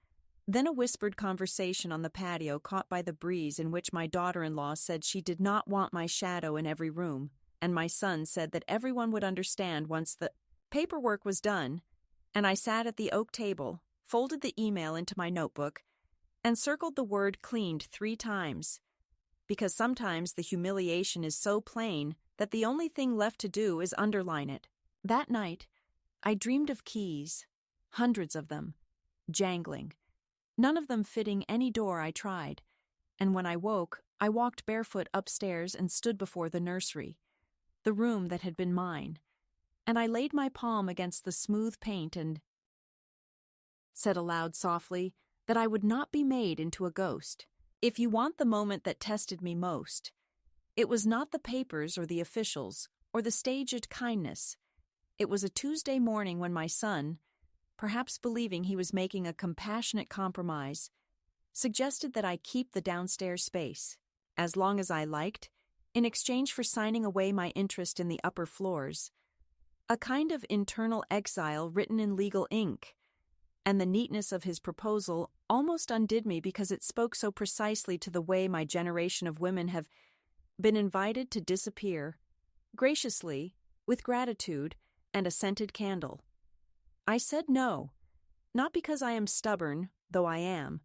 Then a whispered conversation on the patio caught by the breeze in which my daughter-in-law said she did not want my shadow in every room, and my son said that everyone would understand once the paperwork was done, and I sat at the oak table, folded the email into my notebook, and circled the word cleaned 3 times. because sometimes the humiliation is so plain that the only thing left to do is underline it. That night, I dreamed of keys, hundreds of them, jangling, none of them fitting any door I tried, and when I woke, I walked barefoot upstairs and stood before the nursery, the room that had been mine, and I laid my palm against the smooth paint and said aloud softly that I would not be made into a ghost. If you want the moment that tested me most, it was not the papers or the officials or the staged kindness. It was a Tuesday morning when my son, perhaps believing he was making a compassionate compromise, suggested that I keep the downstairs space, as long as I liked, in exchange for signing away my interest in the upper floors, a kind of internal exile written in legal ink, and the neatness of his proposal almost undid me because it spoke so precisely to the way my generation of women have been invited to disappear, graciously, with gratitude and a scented candle. I said no, not because I am stubborn, though I am,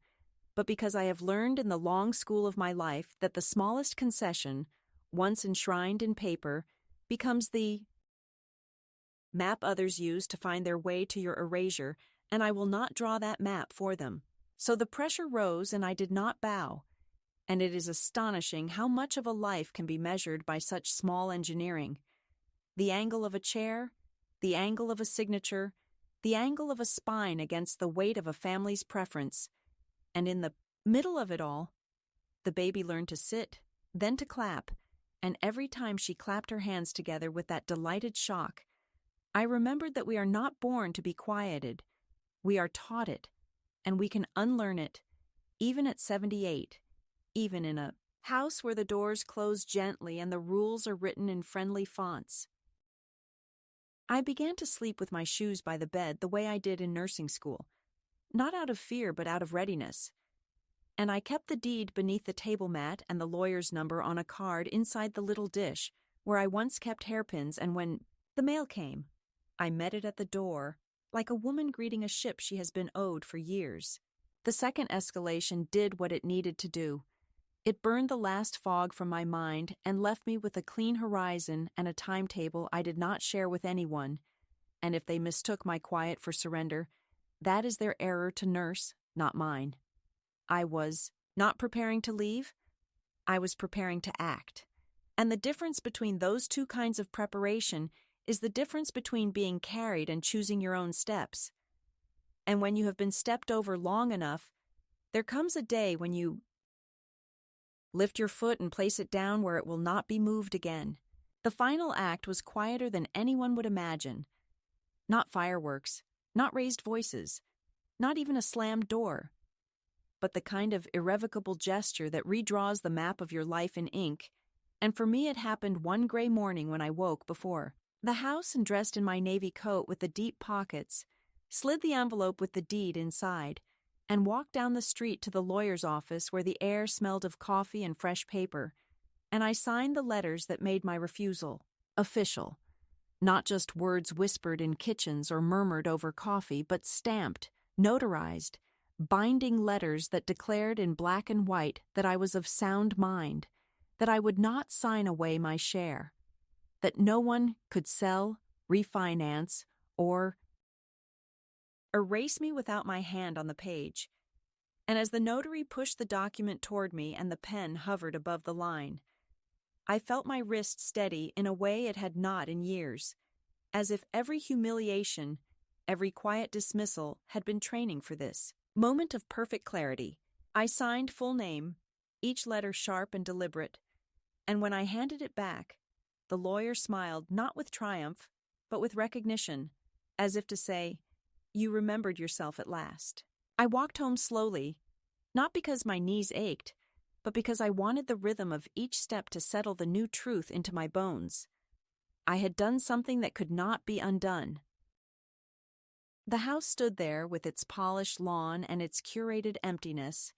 but because I have learned in the long school of my life that the smallest concession, once enshrined in paper, becomes the map others use to find their way to your erasure, and I will not draw that map for them. So the pressure rose and I did not bow, and it is astonishing how much of a life can be measured by such small engineering. The angle of a chair, the angle of a signature, the angle of a spine against the weight of a family's preference, and in the middle of it all, the baby learned to sit, then to clap, and every time she clapped her hands together with that delighted shock, I remembered that we are not born to be quieted. We are taught it, and we can unlearn it, even at 78, even in a house where the doors close gently and the rules are written in friendly fonts. I began to sleep with my shoes by the bed the way I did in nursing school, not out of fear but out of readiness. And I kept the deed beneath the table mat and the lawyer's number on a card inside the little dish where I once kept hairpins, and when the mail came, I met it at the door, like a woman greeting a ship she has been owed for years. The second escalation did what it needed to do. It burned the last fog from my mind and left me with a clean horizon and a timetable I did not share with anyone, and if they mistook my quiet for surrender, that is their error to nurse, not mine. I was not preparing to leave, I was preparing to act. And the difference between those two kinds of preparation is the difference between being carried and choosing your own steps. And when you have been stepped over long enough, there comes a day when you lift your foot and place it down where it will not be moved again. The final act was quieter than anyone would imagine. Not fireworks, not raised voices, not even a slammed door, but the kind of irrevocable gesture that redraws the map of your life in ink, and for me it happened one gray morning when I woke before the house and dressed in my navy coat with the deep pockets, slid the envelope with the deed inside, and walked down the street to the lawyer's office where the air smelled of coffee and fresh paper, and I signed the letters that made my refusal official. Not just words whispered in kitchens or murmured over coffee, but stamped, notarized, binding letters that declared in black and white that I was of sound mind, that I would not sign away my share, that no one could sell, refinance, or erase me without my hand on the page. And as the notary pushed the document toward me and the pen hovered above the line, I felt my wrist steady in a way it had not in years, as if every humiliation, every quiet dismissal had been training for this moment of perfect clarity. I signed full name, each letter sharp and deliberate, and when I handed it back, the lawyer smiled not with triumph, but with recognition, as if to say, "You remembered yourself at last." I walked home slowly, not because my knees ached, but because I wanted the rhythm of each step to settle the new truth into my bones. I had done something that could not be undone. The house stood there with its polished lawn and its curated emptiness,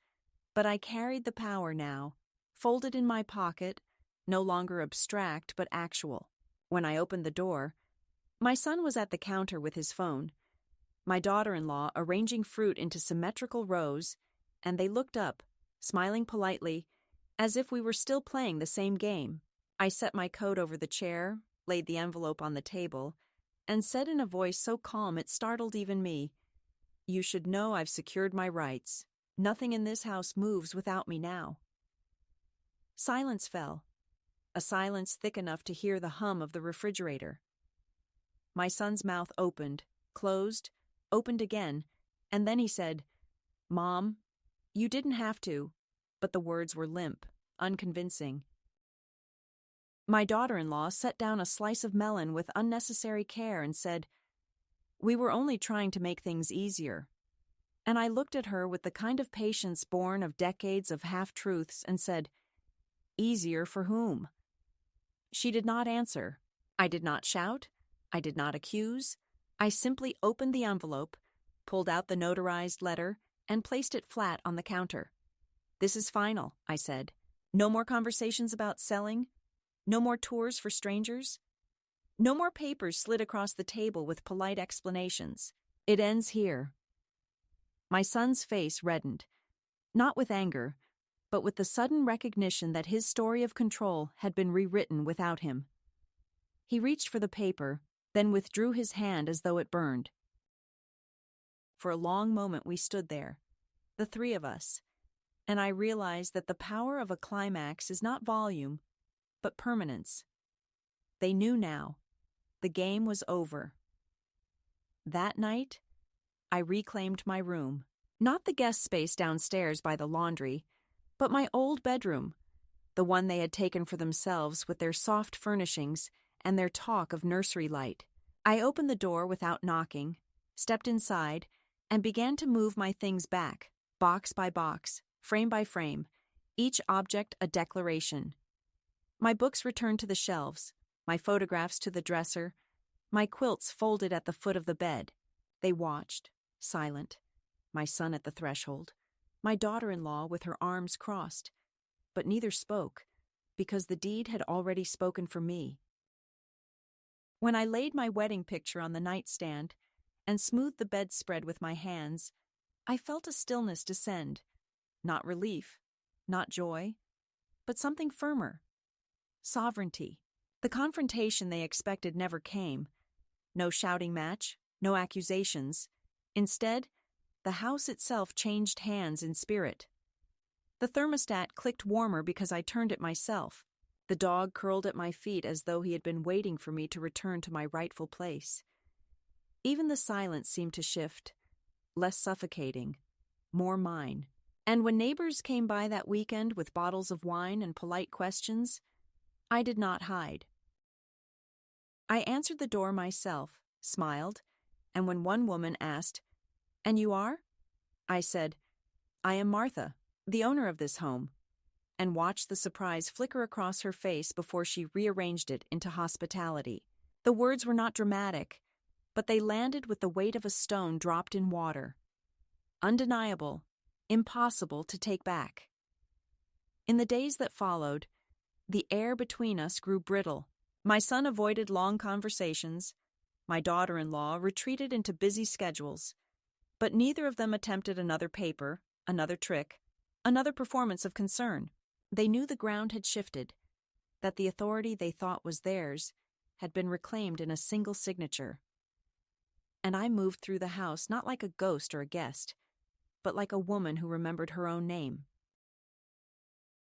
but I carried the power now, folded in my pocket, no longer abstract but actual. When I opened the door, my son was at the counter with his phone, my daughter-in-law arranging fruit into symmetrical rows, and they looked up, smiling politely, as if we were still playing the same game. I set my coat over the chair, laid the envelope on the table, and said in a voice so calm it startled even me, "You should know I've secured my rights. Nothing in this house moves without me now." Silence fell, a silence thick enough to hear the hum of the refrigerator. My son's mouth opened, closed, opened again, and then he said, "Mom, you didn't have to," but the words were limp, unconvincing. My daughter-in-law set down a slice of melon with unnecessary care and said, "We were only trying to make things easier." And I looked at her with the kind of patience born of decades of half-truths and said, "Easier for whom?" She did not answer. I did not shout. I did not accuse. I simply opened the envelope, pulled out the notarized letter, and placed it flat on the counter. "This is final," I said. "No more conversations about selling. No more tours for strangers. No more papers slid across the table with polite explanations. It ends here." My son's face reddened, not with anger, but with the sudden recognition that his story of control had been rewritten without him. He reached for the paper, then withdrew his hand as though it burned. For a long moment we stood there, the three of us, and I realized that the power of a climax is not volume, but permanence. They knew now. The game was over. That night, I reclaimed my room. Not the guest space downstairs by the laundry, but my old bedroom, the one they had taken for themselves with their soft furnishings and their talk of nursery light. I opened the door without knocking, stepped inside, and began to move my things back, box by box, frame by frame, each object a declaration. My books returned to the shelves, my photographs to the dresser, my quilts folded at the foot of the bed. They watched, silent, my son at the threshold, my daughter-in-law with her arms crossed, but neither spoke, because the deed had already spoken for me. When I laid my wedding picture on the nightstand and smoothed the bedspread with my hands, I felt a stillness descend, not relief, not joy, but something firmer. Sovereignty. The confrontation they expected never came. No shouting match, no accusations. Instead, the house itself changed hands in spirit. The thermostat clicked warmer because I turned it myself. The dog curled at my feet as though he had been waiting for me to return to my rightful place. Even the silence seemed to shift, less suffocating, more mine. And when neighbors came by that weekend with bottles of wine and polite questions, I did not hide. I answered the door myself, smiled, and when one woman asked, "And you are?" I said, "I am Martha, the owner of this home," and watched the surprise flicker across her face before she rearranged it into hospitality. The words were not dramatic, but they landed with the weight of a stone dropped in water. Undeniable, impossible to take back. In the days that followed, the air between us grew brittle. My son avoided long conversations. My daughter-in-law retreated into busy schedules. But neither of them attempted another paper, another trick, another performance of concern. They knew the ground had shifted, that the authority they thought was theirs had been reclaimed in a single signature. And I moved through the house not like a ghost or a guest, but like a woman who remembered her own name.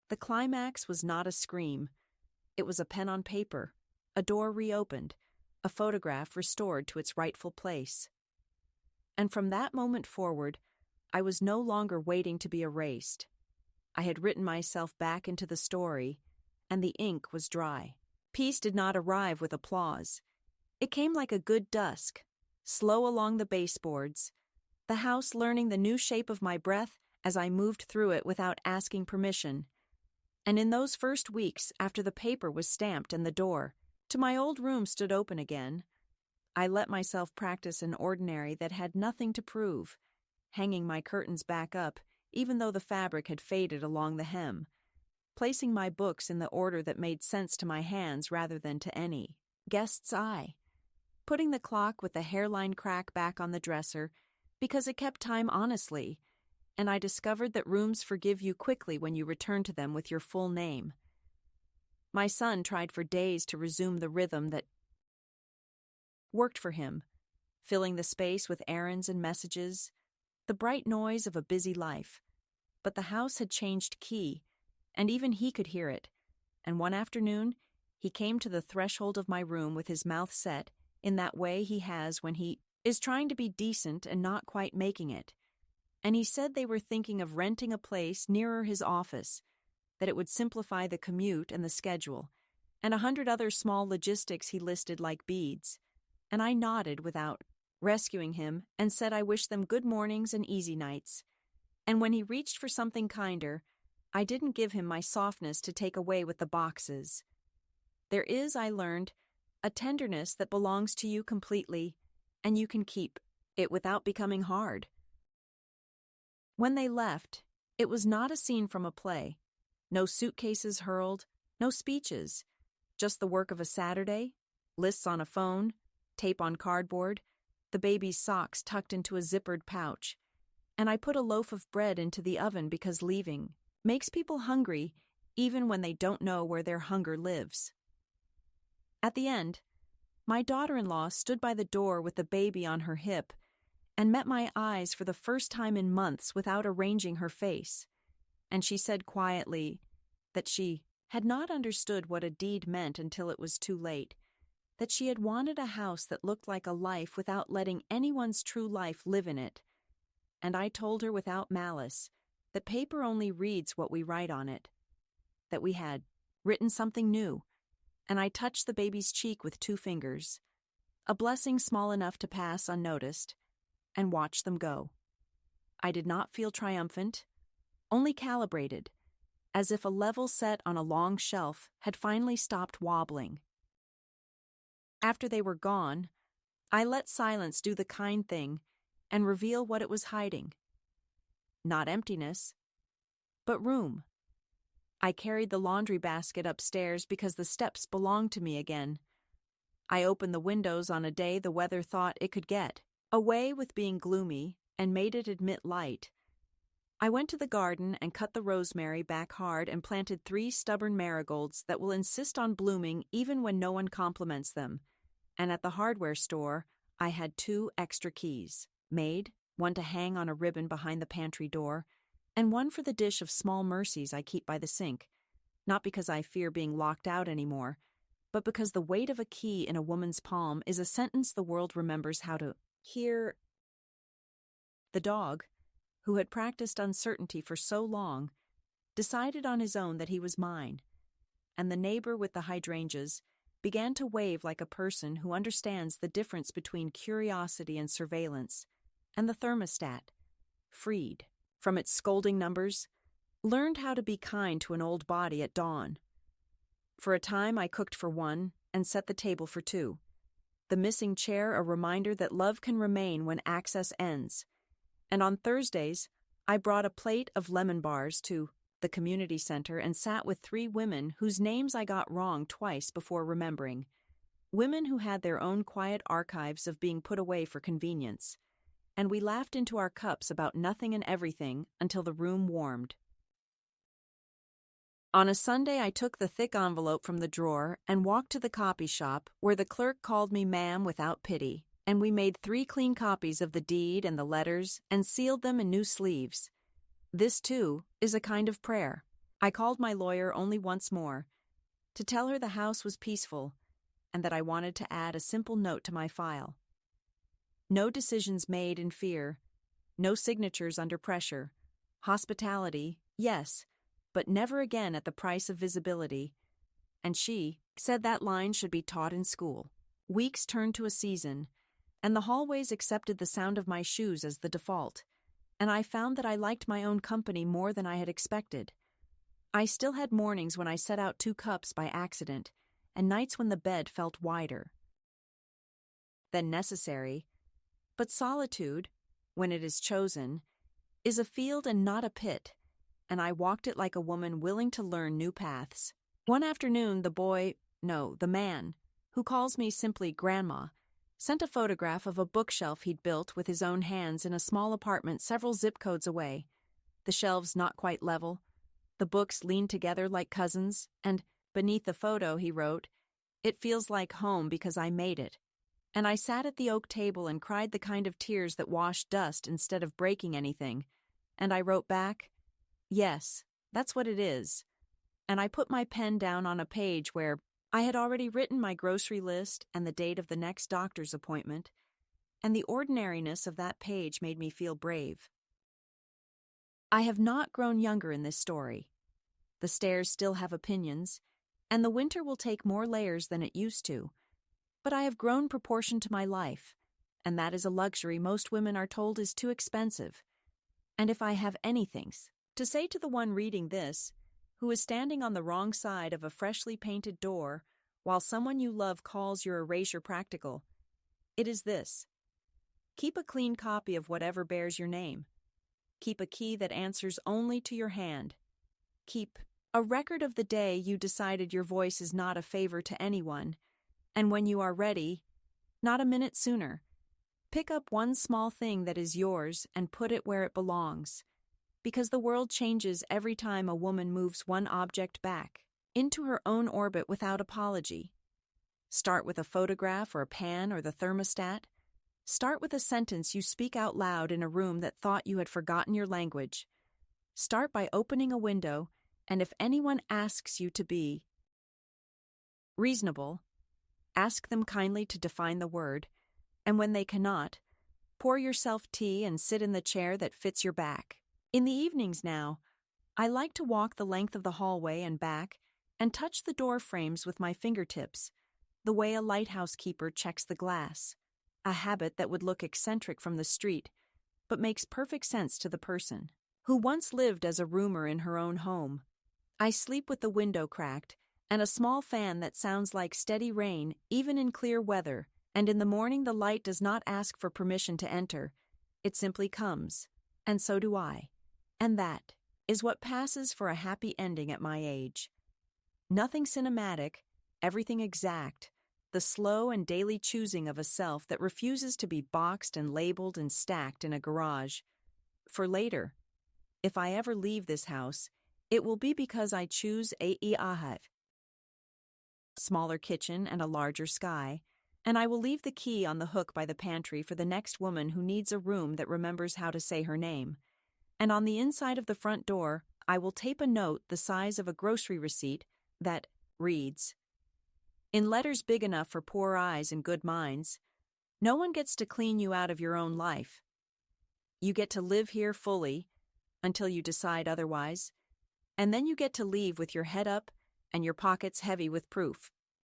The climax was not a scream. It was a pen on paper, a door reopened, a photograph restored to its rightful place. And from that moment forward, I was no longer waiting to be erased. I had written myself back into the story, and the ink was dry. Peace did not arrive with applause. It came like a good dusk, slow along the baseboards, the house learning the new shape of my breath as I moved through it without asking permission. And in those first weeks after the paper was stamped and the door to my old room stood open again, I let myself practice an ordinary that had nothing to prove, hanging my curtains back up even though the fabric had faded along the hem, placing my books in the order that made sense to my hands rather than to any guest's eye, putting the clock with the hairline crack back on the dresser because it kept time honestly, and I discovered that rooms forgive you quickly when you return to them with your full name. My son tried for days to resume the rhythm that worked for him, filling the space with errands and messages, the bright noise of a busy life. But the house had changed key, and even he could hear it, and one afternoon he came to the threshold of my room with his mouth set in that way he has when he is trying to be decent and not quite making it. And he said they were thinking of renting a place nearer his office, that it would simplify the commute and the schedule, and 100 other small logistics he listed like beads. And I nodded without rescuing him and said I wished them good mornings and easy nights. And when he reached for something kinder, I didn't give him my softness to take away with the boxes. There is, I learned, a tenderness that belongs to you completely, and you can keep it without becoming hard. When they left, it was not a scene from a play. No suitcases hurled, no speeches, just the work of a Saturday, lists on a phone, tape on cardboard, the baby's socks tucked into a zippered pouch, and I put a loaf of bread into the oven because leaving makes people hungry even when they don't know where their hunger lives. At the end, my daughter-in-law stood by the door with the baby on her hip and met my eyes for the first time in months without arranging her face, and she said quietly that she had not understood what a deed meant until it was too late, that she had wanted a house that looked like a life without letting anyone's true life live in it. And I told her without malice that paper only reads what we write on it, that we had written something new, and I touched the baby's cheek with 2 fingers, a blessing small enough to pass unnoticed, and watched them go. I did not feel triumphant, only calibrated, as if a level set on a long shelf had finally stopped wobbling. After they were gone, I let silence do the kind thing and reveal what it was hiding. Not emptiness, but room. I carried the laundry basket upstairs because the steps belonged to me again. I opened the windows on a day the weather thought it could get, away with being gloomy, and made it admit light. I went to the garden and cut the rosemary back hard and planted 3 stubborn marigolds that will insist on blooming even when no one compliments them. And at the hardware store, I had 2 extra keys, made, one to hang on a ribbon behind the pantry door, and one for the dish of small mercies I keep by the sink, not because I fear being locked out anymore, but because the weight of a key in a woman's palm is a sentence the world remembers how to hear. The dog, who had practiced uncertainty for so long, decided on his own that he was mine, and the neighbor with the hydrangeas began to wave like a person who understands the difference between curiosity and surveillance, and the thermostat, freed from its scolding numbers, learned how to be kind to an old body at dawn. For a time I cooked for 1 and set the table for 2, the missing chair a reminder that love can remain when access ends, and on Thursdays I brought a plate of lemon bars to the community center and sat with 3 women whose names I got wrong twice before remembering, women who had their own quiet archives of being put away for convenience, and we laughed into our cups about nothing and everything until the room warmed. On a Sunday I took the thick envelope from the drawer and walked to the copy shop where the clerk called me ma'am without pity, and we made 3 clean copies of the deed and the letters and sealed them in new sleeves. This, too, is a kind of prayer. I called my lawyer only once more, to tell her the house was peaceful and that I wanted to add a simple note to my file. No decisions made in fear, no signatures under pressure. Hospitality, yes, but never again at the price of visibility. And she said that line should be taught in school. Weeks turned to a season, and the hallways accepted the sound of my shoes as the default, and I found that I liked my own company more than I had expected. I still had mornings when I set out 2 cups by accident, and nights when the bed felt wider than necessary. But solitude, when it is chosen, is a field and not a pit, and I walked it like a woman willing to learn new paths. One afternoon, the man, who calls me simply Grandma, sent a photograph of a bookshelf he'd built with his own hands in a small apartment several zip codes away, the shelves not quite level, the books leaned together like cousins, and beneath the photo he wrote, "It feels like home because I made it." And I sat at the oak table and cried the kind of tears that wash dust instead of breaking anything. And I wrote back, "Yes, that's what it is." And I put my pen down on a page where I had already written my grocery list and the date of the next doctor's appointment, and the ordinariness of that page made me feel brave. I have not grown younger in this story. The stairs still have opinions, and the winter will take more layers than it used to. But I have grown proportion to my life, and that is a luxury most women are told is too expensive. And if I have anything to say to the one reading this, who is standing on the wrong side of a freshly painted door while someone you love calls your erasure practical, it is this: keep a clean copy of whatever bears your name. Keep a key that answers only to your hand. Keep a record of the day you decided your voice is not a favor to anyone, and when you are ready, not a minute sooner, pick up one small thing that is yours and put it where it belongs, because the world changes every time a woman moves one object back into her own orbit without apology. Start with a photograph or a pan or the thermostat. Start with a sentence you speak out loud in a room that thought you had forgotten your language. Start by opening a window, and if anyone asks you to be reasonable, ask them kindly to define the word, and when they cannot, pour yourself tea and sit in the chair that fits your back. In the evenings now, I like to walk the length of the hallway and back and touch the door frames with my fingertips, the way a lighthouse keeper checks the glass, a habit that would look eccentric from the street, but makes perfect sense to the person who once lived as a roomer in her own home. I sleep with the window cracked and a small fan that sounds like steady rain even in clear weather, and in the morning the light does not ask for permission to enter. It simply comes, and so do I. And that is what passes for a happy ending at my age. Nothing cinematic, everything exact, the slow and daily choosing of a self that refuses to be boxed and labeled and stacked in a garage. For later, if I ever leave this house, it will be because I choose AEAHAV. Smaller kitchen and a larger sky, and I will leave the key on the hook by the pantry for the next woman who needs a room that remembers how to say her name. And on the inside of the front door, I will tape a note the size of a grocery receipt that reads, in letters big enough for poor eyes and good minds, "No one gets to clean you out of your own life. You get to live here fully, until you decide otherwise, and then you get to leave with your head up and your pockets heavy with proof."